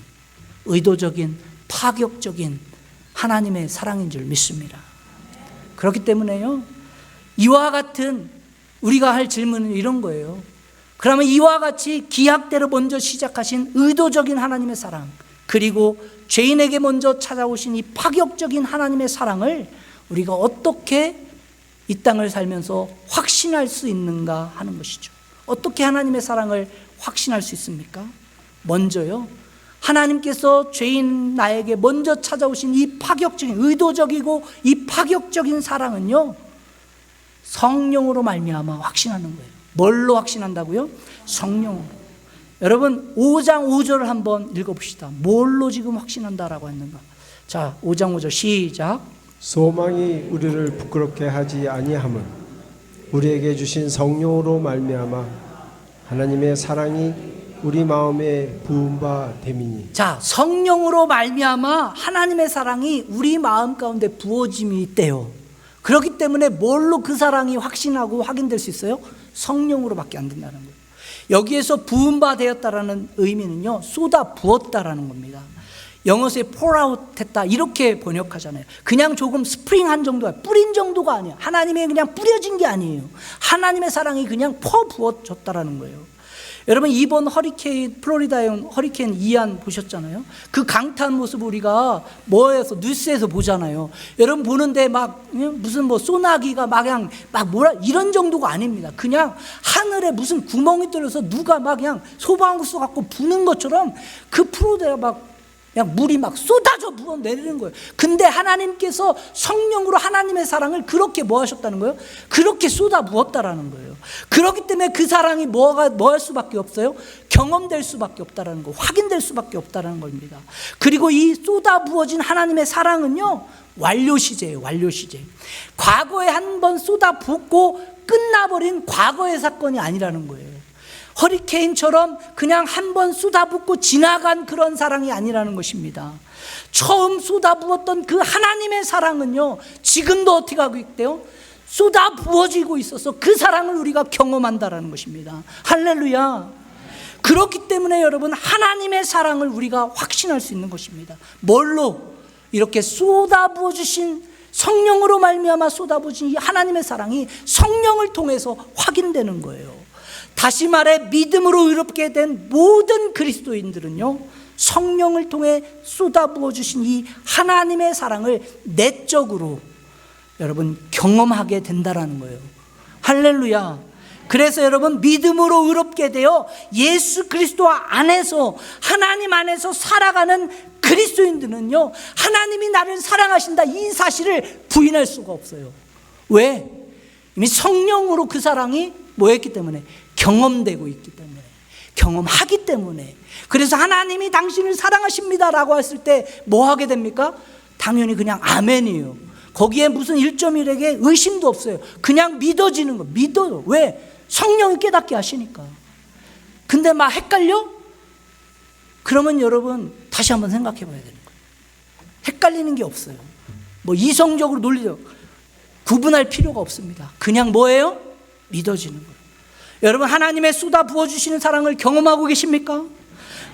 의도적인 파격적인 하나님의 사랑인 줄 믿습니다. 그렇기 때문에요, 이와 같은 우리가 할 질문은 이런 거예요. 그러면 이와 같이 기약대로 먼저 시작하신 의도적인 하나님의 사랑, 그리고 죄인에게 먼저 찾아오신 이 파격적인 하나님의 사랑을 우리가 어떻게 이 땅을 살면서 확신할 수 있는가 하는 것이죠. 어떻게 하나님의 사랑을 확신할 수 있습니까? 먼저요, 하나님께서 죄인 나에게 먼저 찾아오신 이 파격적인, 의도적이고 이 파격적인 사랑은요, 성령으로 말미암아 확신하는 거예요. 뭘로 확신한다고요? 성령으로. 여러분 5장 5절을 한번 읽어봅시다. 뭘로 지금 확신한다라고 했는가? 자, 5장 5절 시작. 소망이 우리를 부끄럽게 하지 아니함은 우리에게 주신 성령으로 말미암아 하나님의 사랑이 우리 마음에 부은 바 됨이니. 자, 성령으로 말미암아 하나님의 사랑이 우리 마음 가운데 부어짐이 있대요. 그렇기 때문에 뭘로 그 사랑이 확신하고 확인될 수 있어요? 성령으로밖에 안 된다는 거예요. 여기에서 부은 바 되었다라는 의미는요, 쏟아 부었다라는 겁니다. 영어에서 pour out 했다 이렇게 번역하잖아요. 그냥 조금 스프링한 정도야, 뿌린 정도가 아니야. 하나님의 그냥 뿌려진 게 아니에요. 하나님의 사랑이 그냥 퍼 부어졌다라는 거예요. 여러분, 이번 허리케인, 플로리다에 온 허리케인 이안 보셨잖아요. 그 강타한 모습 우리가 뭐에서 뉴스에서 보잖아요. 여러분 보는데 막 무슨 뭐 소나기가 막 그냥 막 뭐라 이런 정도가 아닙니다. 그냥 하늘에 무슨 구멍이 뚫려서 누가 막 그냥 소방구스 갖고 부는 것처럼 그 플로리다가 막 그냥 물이 막 쏟아져 부어 내리는 거예요. 근데 하나님께서 성령으로 하나님의 사랑을 그렇게 뭐 하셨다는 거예요? 그렇게 쏟아 부었다라는 거예요. 그렇기 때문에 그 사랑이 뭐 할 수밖에 없어요? 경험될 수밖에 없다라는 거, 확인될 수밖에 없다라는 겁니다. 그리고 이 쏟아 부어진 하나님의 사랑은요, 완료 시제예요. 완료 시제. 과거에 한 번 쏟아 붓고 끝나버린 과거의 사건이 아니라는 거예요. 허리케인처럼 그냥 한 번 쏟아붓고 지나간 그런 사랑이 아니라는 것입니다. 처음 쏟아부었던 그 하나님의 사랑은요, 지금도 어떻게 하고 있대요? 쏟아부어지고 있어서 그 사랑을 우리가 경험한다라는 것입니다. 할렐루야. 그렇기 때문에 여러분, 하나님의 사랑을 우리가 확신할 수 있는 것입니다. 뭘로? 이렇게 쏟아부어 주신 성령으로 말미암아 쏟아부어진 이 하나님의 사랑이 성령을 통해서 확인되는 거예요. 다시 말해 믿음으로 의롭게 된 모든 그리스도인들은요, 성령을 통해 쏟아부어 주신 이 하나님의 사랑을 내적으로 여러분 경험하게 된다라는 거예요. 할렐루야. 그래서 여러분, 믿음으로 의롭게 되어 예수 그리스도 안에서, 하나님 안에서 살아가는 그리스도인들은요, 하나님이 나를 사랑하신다 이 사실을 부인할 수가 없어요. 왜? 이미 성령으로 그 사랑이 뭐였기 때문에? 경험되고 있기 때문에, 경험하기 때문에. 그래서 하나님이 당신을 사랑하십니다라고 했을 때 뭐 하게 됩니까? 당연히 그냥 아멘이에요. 거기에 무슨 1.1에게 의심도 없어요. 그냥 믿어지는 거. 믿어요. 왜? 성령이 깨닫게 하시니까. 근데 막 헷갈려? 그러면 여러분 다시 한번 생각해 봐야 되는 거예요. 헷갈리는 게 없어요. 뭐 이성적으로 논리적 구분할 필요가 없습니다. 그냥 뭐예요? 믿어지는 거예요. 여러분, 하나님의 쏟아 부어주시는 사랑을 경험하고 계십니까?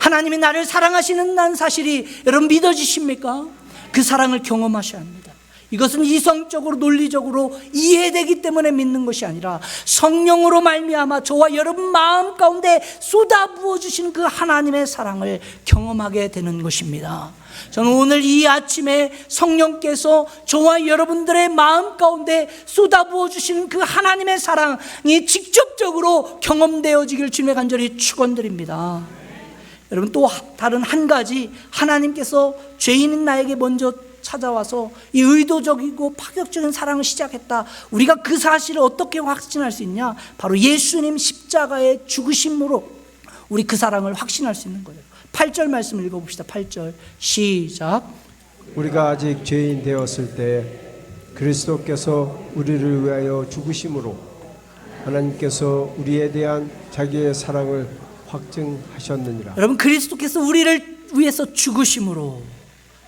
하나님이 나를 사랑하시는 사실이 여러분 믿어지십니까? 그 사랑을 경험하셔야 합니다. 이것은 이성적으로 논리적으로 이해되기 때문에 믿는 것이 아니라 성령으로 말미암아 저와 여러분 마음 가운데 쏟아 부어주시는 그 하나님의 사랑을 경험하게 되는 것입니다. 저는 오늘 이 아침에 성령께서 저와 여러분들의 마음 가운데 쏟아부어 주시는 그 하나님의 사랑이 직접적으로 경험되어지길 주님의 간절히 축원드립니다. 여러분, 또 다른 한 가지, 하나님께서 죄인인 나에게 먼저 찾아와서 이 의도적이고 파격적인 사랑을 시작했다. 우리가 그 사실을 어떻게 확신할 수 있냐? 바로 예수님 십자가의 죽으심으로 우리 그 사랑을 확신할 수 있는 거예요. 8절 말씀 읽어봅시다. 8절 시작. 우리가 아직 죄인 되었을 때 그리스도께서 우리를 위하여 죽으심으로 하나님께서 우리에 대한 자기의 사랑을 확증하셨느니라. 여러분, 그리스도께서 우리를 위해서 죽으심으로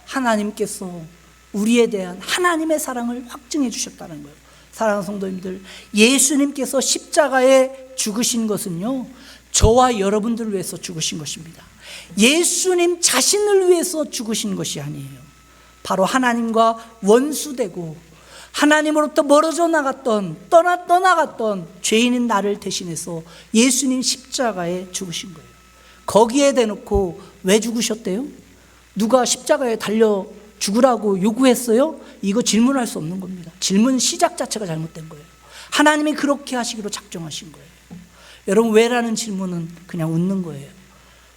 하나님께서 우리에 대한 하나님의 사랑을 확증해 주셨다는 거예요. 사랑하는 성도님들, 예수님께서 십자가에 죽으신 것은요, 저와 여러분들을 위해서 죽으신 것입니다. 예수님 자신을 위해서 죽으신 것이 아니에요. 바로 하나님과 원수되고 하나님으로부터 멀어져 나갔던, 떠나갔던 죄인인 나를 대신해서 예수님 십자가에 죽으신 거예요. 거기에 대놓고 왜 죽으셨대요? 누가 십자가에 달려 죽으라고 요구했어요? 이거 질문할 수 없는 겁니다. 질문 시작 자체가 잘못된 거예요. 하나님이 그렇게 하시기로 작정하신 거예요. 여러분, 왜라는 질문은 그냥 웃는 거예요.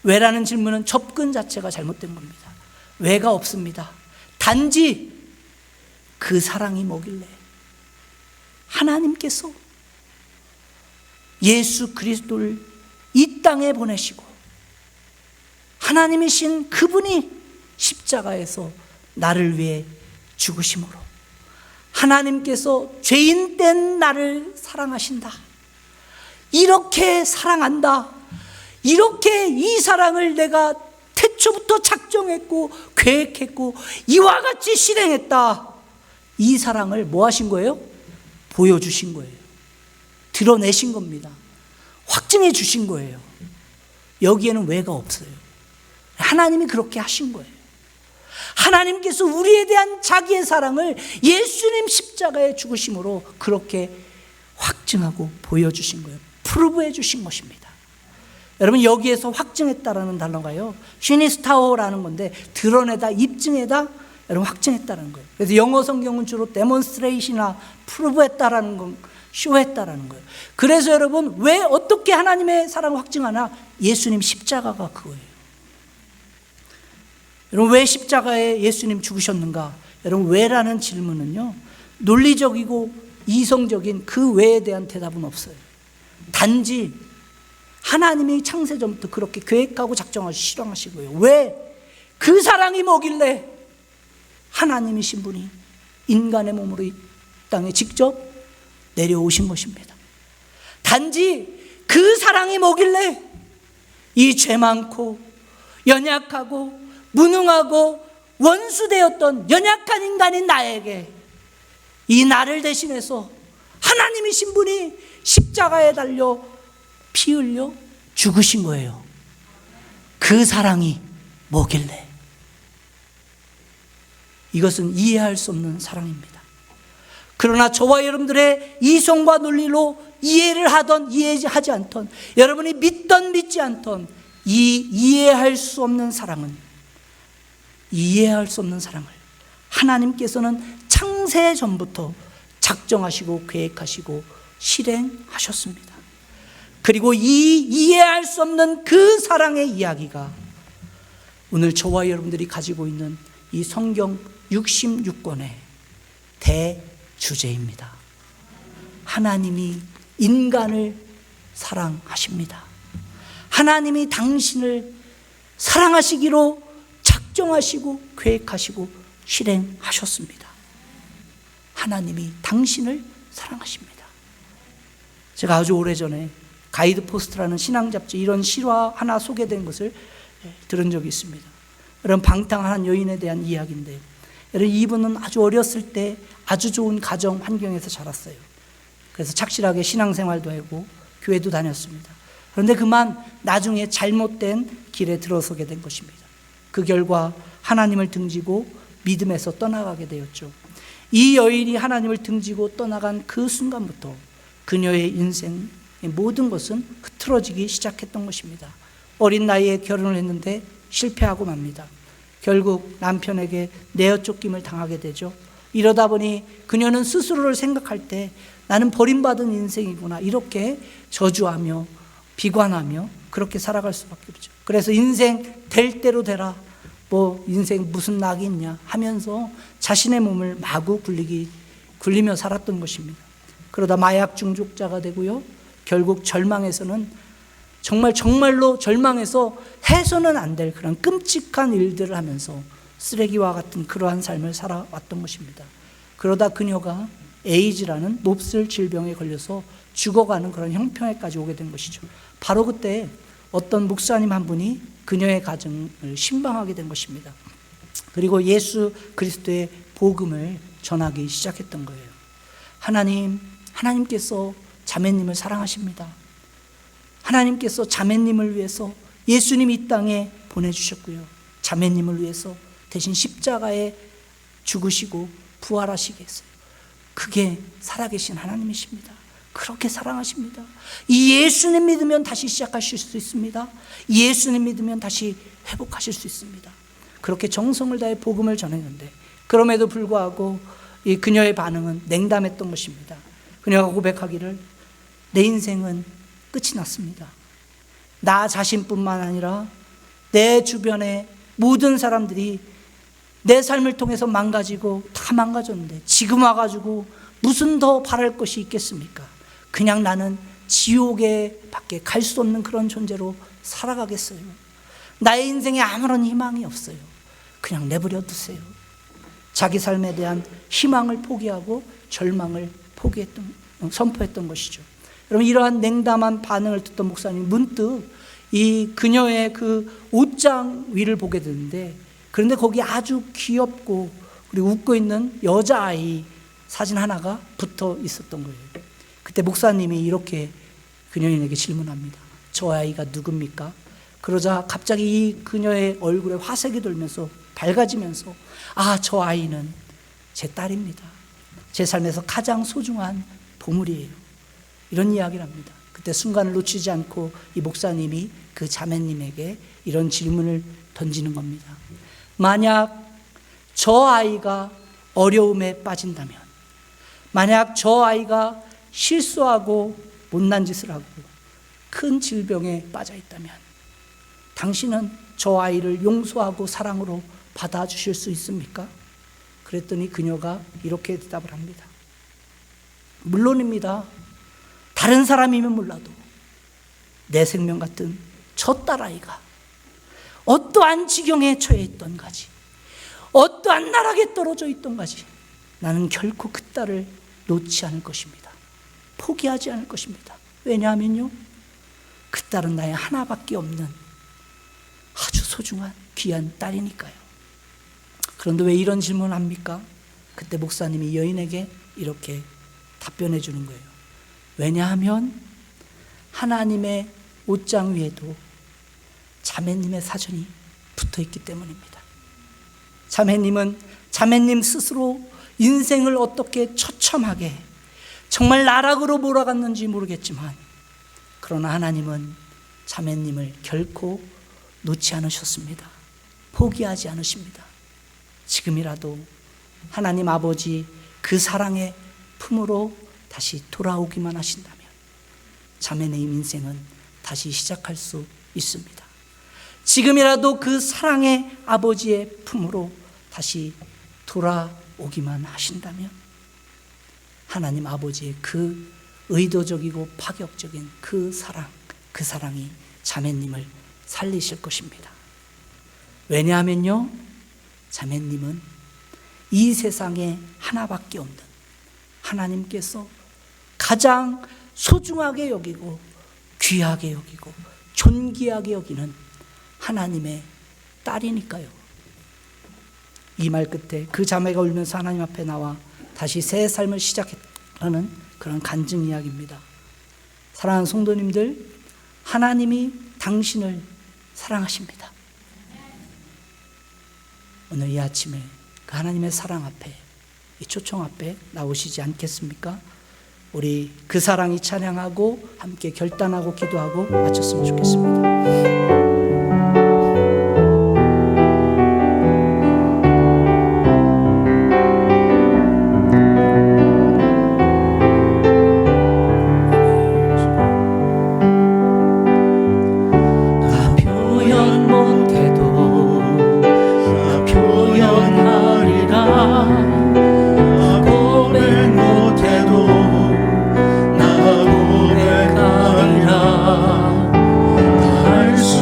왜라는 질문은 접근 자체가 잘못된 겁니다. 왜가 없습니다. 단지 그 사랑이 뭐길래 하나님께서 예수 그리스도를 이 땅에 보내시고 하나님이신 그분이 십자가에서 나를 위해 죽으심으로 하나님께서 죄인 된 나를 사랑하신다. 이렇게 사랑한다. 이렇게 이 사랑을 내가 태초부터 작정했고 계획했고 이와 같이 실행했다. 이 사랑을 뭐 하신 거예요? 보여주신 거예요. 드러내신 겁니다. 확증해 주신 거예요. 여기에는 왜가 없어요. 하나님이 그렇게 하신 거예요. 하나님께서 우리에 대한 자기의 사랑을 예수님 십자가에 죽으심으로 그렇게 확증하고 보여주신 거예요. 프루브해 주신 것입니다. 여러분, 여기에서 확증했다라는 단어가요, 시니스타오라는 건데 드러내다, 입증해다, 여러분 확증했다라는 거예요. 그래서 영어 성경은 주로 데몬스트레이션이나 프루브했다라는 건 쇼했다라는 거예요. 그래서 여러분, 왜 어떻게 하나님의 사랑을 확증하나? 예수님 십자가가 그거예요. 여러분, 왜 십자가에 예수님 죽으셨는가? 여러분, 왜라는 질문은요, 논리적이고 이성적인 그 왜에 대한 대답은 없어요. 단지 하나님이 창세전부터 그렇게 계획하고 작정하시고 실행하시고요. 왜? 그 사랑이 뭐길래 하나님이신 분이 인간의 몸으로 이 땅에 직접 내려오신 것입니다. 단지 그 사랑이 뭐길래 이 죄 많고 연약하고 무능하고 원수되었던 연약한 인간인 나에게 이 나를 대신해서 하나님이신 분이 십자가에 달려 피 흘려 죽으신 거예요. 그 사랑이 뭐길래? 이것은 이해할 수 없는 사랑입니다. 그러나 저와 여러분들의 이성과 논리로 이해를 하던 이해하지 않던, 여러분이 믿던 믿지 않던 이 이해할 수 없는 사랑은, 이해할 수 없는 사랑을 하나님께서는 창세 전부터 작정하시고 계획하시고 실행하셨습니다. 그리고 이 이해할 수 없는 그 사랑의 이야기가 오늘 저와 여러분들이 가지고 있는 이 성경 66권의 대주제입니다. 하나님이 인간을 사랑하십니다. 하나님이 당신을 사랑하시기로 작정하시고 계획하시고 실행하셨습니다. 하나님이 당신을 사랑하십니다. 제가 아주 오래전에 가이드포스트라는 신앙 잡지 이런 실화 하나 소개된 것을 들은 적이 있습니다. 이런 방탕한 여인에 대한 이야기인데, 여러분, 이분은 아주 어렸을 때 아주 좋은 가정 환경에서 자랐어요. 그래서 착실하게 신앙생활도 하고 교회도 다녔습니다. 그런데 그만 나중에 잘못된 길에 들어서게 된 것입니다. 그 결과 하나님을 등지고 믿음에서 떠나가게 되었죠. 이 여인이 하나님을 등지고 떠나간 그 순간부터 그녀의 인생의 모든 것은 흐트러지기 시작했던 것입니다. 어린 나이에 결혼을 했는데 실패하고 맙니다. 결국 남편에게 내어 쫓김을 당하게 되죠. 이러다 보니 그녀는 스스로를 생각할 때 나는 버림받은 인생이구나, 이렇게 저주하며 비관하며 그렇게 살아갈 수밖에 없죠. 그래서 인생 될 대로 되라, 뭐 인생 무슨 낙이 있냐 하면서 자신의 몸을 마구 굴리며 살았던 것입니다. 그러다 마약 중독자가 되고요, 결국 절망에서는 정말로 절망해서 해서는 안 될 그런 끔찍한 일들을 하면서 쓰레기와 같은 그러한 삶을 살아왔던 것입니다. 그러다 그녀가 에이즈라는 몹쓸 질병에 걸려서 죽어가는 그런 형편에까지 오게 된 것이죠. 바로 그때 어떤 목사님 한 분이 그녀의 가정을 신방하게 된 것입니다. 그리고 예수 그리스도의 복음을 전하기 시작했던 거예요. 하나님께서 자매님을 사랑하십니다. 하나님께서 자매님을 위해서 예수님 이 땅에 보내주셨고요, 자매님을 위해서 대신 십자가에 죽으시고 부활하시게 했어요. 그게 살아계신 하나님이십니다. 그렇게 사랑하십니다. 이 예수님 믿으면 다시 시작하실 수 있습니다. 예수님 믿으면 다시 회복하실 수 있습니다. 그렇게 정성을 다해 복음을 전했는데, 그럼에도 불구하고 이 그녀의 반응은 냉담했던 것입니다. 그녀가 고백하기를, 내 인생은 끝이 났습니다. 나 자신뿐만 아니라 내 주변의 모든 사람들이 내 삶을 통해서 망가지고 다 망가졌는데 지금 와가지고 무슨 더 바랄 것이 있겠습니까? 그냥 나는 지옥에 밖에 갈 수 없는 그런 존재로 살아가겠어요. 나의 인생에 아무런 희망이 없어요. 그냥 내버려 두세요. 자기 삶에 대한 희망을 포기하고 절망을 선포했던 것이죠. 여러분, 이러한 냉담한 반응을 듣던 목사님이 문득 이 그녀의 그 옷장 위를 보게 되는데, 그런데 거기 아주 귀엽고 그리고 웃고 있는 여자아이 사진 하나가 붙어 있었던 거예요. 그때 목사님이 이렇게 그녀에게 질문합니다. 저 아이가 누굽니까? 그러자 갑자기 이 그녀의 얼굴에 화색이 돌면서 밝아지면서, 아, 저 아이는 제 딸입니다. 제 삶에서 가장 소중한 보물이에요. 이런 이야기를 합니다. 그때 순간을 놓치지 않고 이 목사님이 그 자매님에게 이런 질문을 던지는 겁니다. 만약 저 아이가 어려움에 빠진다면, 만약 저 아이가 실수하고 못난 짓을 하고 큰 질병에 빠져 있다면, 당신은 저 아이를 용서하고 사랑으로 받아주실 수 있습니까? 그랬더니 그녀가 이렇게 대답을 합니다. 물론입니다. 다른 사람이면 몰라도 내 생명 같은 저 딸아이가 어떠한 지경에 처해 있던가지, 어떠한 나락에 떨어져 있던가지, 나는 결코 그 딸을 놓지 않을 것입니다. 포기하지 않을 것입니다. 왜냐하면요, 그 딸은 나의 하나밖에 없는 아주 소중한 귀한 딸이니까요. 그런데 왜 이런 질문을 합니까? 그때 목사님이 여인에게 이렇게 답변해 주는 거예요. 왜냐하면 하나님의 옷장 위에도 자매님의 사진이 붙어 있기 때문입니다. 자매님은 자매님 스스로 인생을 어떻게 처참하게 정말 나락으로 몰아갔는지 모르겠지만, 그러나 하나님은 자매님을 결코 놓지 않으셨습니다. 포기하지 않으십니다. 지금이라도 하나님 아버지 그 사랑의 품으로 다시 돌아오기만 하신다면 자매님 인생은 다시 시작할 수 있습니다. 지금이라도 그 사랑의 아버지의 품으로 다시 돌아오기만 하신다면 하나님 아버지의 그 의도적이고 파격적인 그 사랑이 자매님을 살리실 것입니다. 왜냐하면요, 자매님은 이 세상에 하나밖에 없는 하나님께서 가장 소중하게 여기고 귀하게 여기고 존귀하게 여기는 하나님의 딸이니까요. 이 말 끝에 그 자매가 울면서 하나님 앞에 나와 다시 새 삶을 시작하는 그런 간증 이야기입니다. 사랑하는 성도님들, 하나님이 당신을 사랑하십니다. 오늘 이 아침에 그 하나님의 사랑 앞에, 이 초청 앞에 나오시지 않겠습니까? 우리 그 사랑이 찬양하고 함께 결단하고 기도하고 마쳤으면 좋겠습니다. 수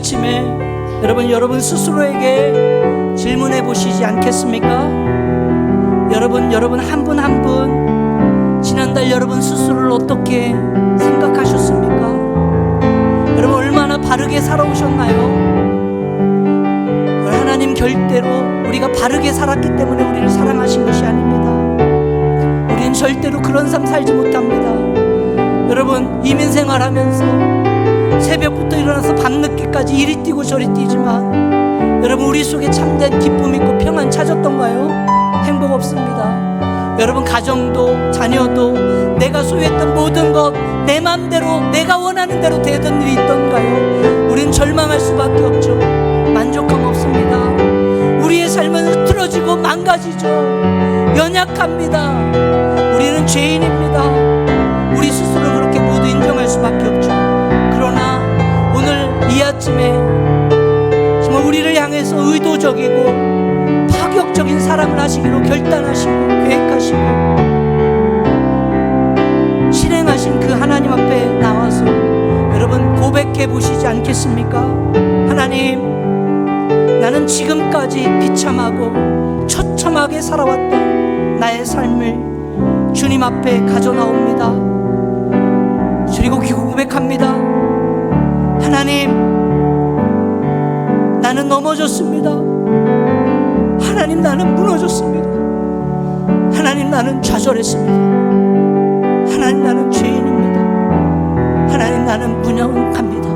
아침에 여러분 스스로에게 질문해 보시지 않겠습니까? 여러분 한 분 한 분 지난달 여러분 스스로를 어떻게 생각하셨습니까? 여러분 얼마나 바르게 살아오셨나요? 하나님 결대로 우리가 바르게 살았기 때문에 우리를 사랑하신 것이 아닙니다. 우리는 절대로 그런 삶 살지 못합니다. 여러분 이민생활하면서 새벽부터 일어나서 밤늦게까지 이리 뛰고 저리 뛰지만 여러분 우리 속에 참된 기쁨 있고 평안 찾았던가요? 행복 없습니다. 여러분 가정도 자녀도 내가 소유했던 모든 것 내 맘대로 내가 원하는 대로 되던 일이 있던가요? 우린 절망할 수밖에 없죠. 만족함 없습니다. 우리의 삶은 흐트러지고 망가지죠. 연약합니다. 우리는 죄인입니다. 우리 스스로 그렇게 모두 인정할 수밖에 없죠. 그러나 오늘 이 아침에 정말 우리를 향해서 의도적이고 파격적인 사랑을 하시기로 결단하시고 계획하시고 실행하신 그 하나님 앞에 나와서 여러분 고백해 보시지 않겠습니까? 하나님, 나는 지금까지 비참하고 처참하게 살아왔던 나의 삶을 주님 앞에 가져나옵니다. 그리고 고백합니다. 하나님, 나는 넘어졌습니다. 하나님, 나는 무너졌습니다. 하나님, 나는 좌절했습니다. 하나님, 나는 죄인입니다. 하나님, 나는 무능합니다.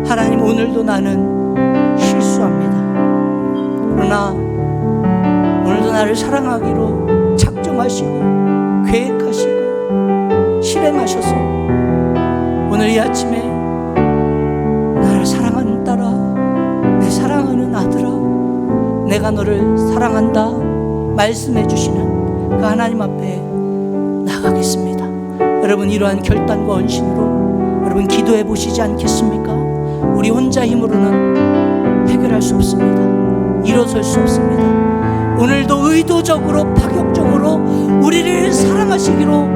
하나님, 오늘도 나는 실수합니다. 그러나 오늘도 나를 사랑하기로 작정하시고 계획하시고 실행하셔서 오늘 이 아침에 나를 사랑하는 딸아, 내 사랑하는 아들아, 내가 너를 사랑한다 말씀해 주시는 그 하나님 앞에 나가겠습니다. 여러분 이러한 결단과 헌신으로 여러분 기도해 보시지 않겠습니까? 우리 혼자 힘으로는 해결할 수 없습니다. 일어설 수 없습니다. 오늘도 의도적으로 파격적으로 우리를 사랑하시기로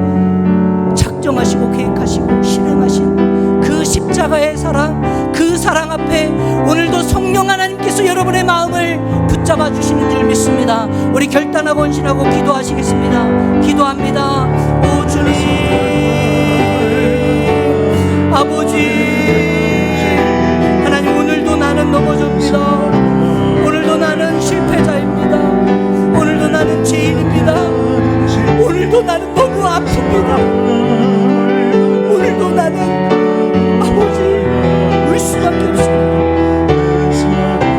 작정하시고 계획하시고 실행하신 그 십자가의 사랑, 그 사랑 앞에 오늘도 성령 하나님께서 여러분의 마음을 붙잡아 주시는 줄 믿습니다. 우리 결단하고 헌신하고 기도하시겠습니다. 기도합니다. 오 주님, 아버지 하나님, 오늘도 나는 넘어집니다. 오늘도 나는 실패자입니다. 오늘도 나는 죄인입니다. 오늘도 나는 너무 아픕니다. 오늘도 나는 아버지 울 수밖에 없습니다.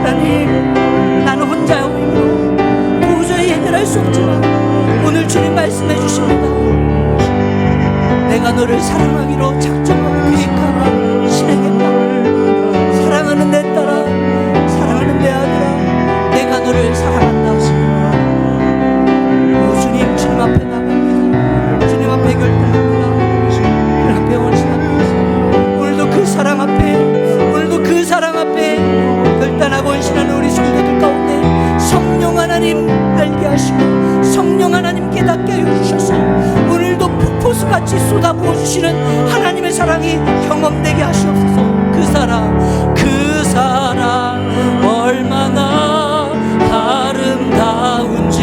하나님, 나는 혼자의 힘으로 도저히 해결할 수 없지만 오늘 주님 말씀해 주십니다. 내가 너를 사랑하기로 작정하고 계획하고 실행했다. 사랑하는 내 딸아, 사랑하는 내 아들아, 내가 너를 사랑한다. 오 주님, 주님 앞에 나갑니다. 주님 앞에 결단합니다. 주님 앞에 헌신합니다. 오늘도 그 사랑 앞에 결단하고 헌신하는 우리 성도들 가운데 성령 하나님 알게 하시고 성령 하나님 깨닫게 해주셔서 오늘도 폭포수같이 쏟아부어 주시는 하나님의 사랑이 경험되게 하시옵소서. 그 사랑 얼마나 아름다운지,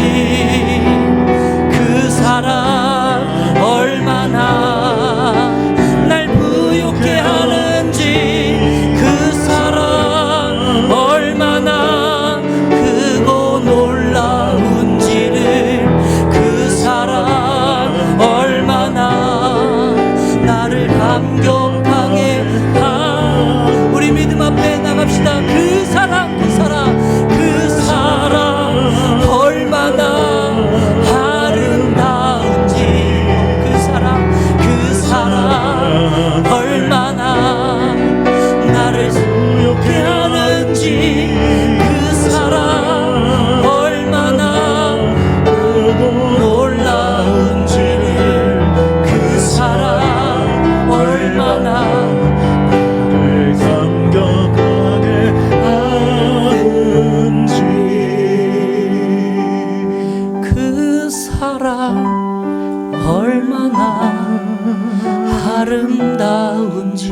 그 사랑 얼마나 날 부욕해 하는지, 그 사랑 얼마나 크고 놀라운지를, 그 사랑 얼마나 나를 감격하게 우리 믿음 앞에 나갑시다. 그 사랑 얼마나 아름다운지, 그 사랑 얼마나 나를 수욕해 하는지, 그 사랑 얼마나 놀라운지를, 그 사랑 얼마나 얼마나 아름다운지,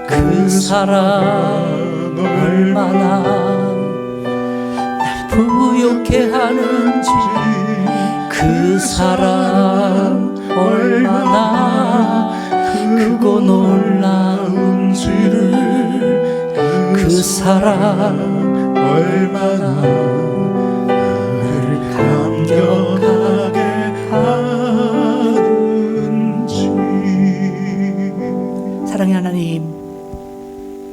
그 그 사랑 얼마나 날 부욕해 하는지, 그 사랑 얼마나 크고 놀라운지를, 그 사랑 얼마나 나를 감격하게 하는지. 사랑의 하나님,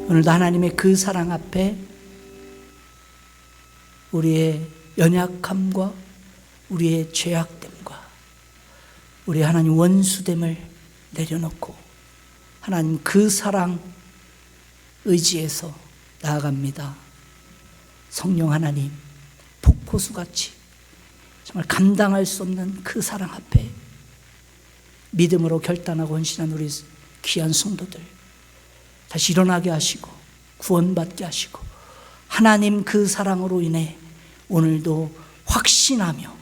오늘도 하나님의 그 사랑 앞에 우리의 연약함과 우리의 죄악됨과 우리 하나님 원수됨을 내려놓고 하나님 그 사랑 의지해서 나아갑니다. 성령 하나님, 폭포수같이 정말 감당할 수 없는 그 사랑 앞에 믿음으로 결단하고 헌신한 우리 귀한 성도들 다시 일어나게 하시고 구원받게 하시고 하나님 그 사랑으로 인해 오늘도 확신하며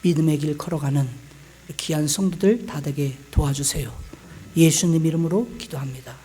믿음의 길 걸어가는 귀한 성도들 다 되게 도와주세요. 예수님 이름으로 기도합니다.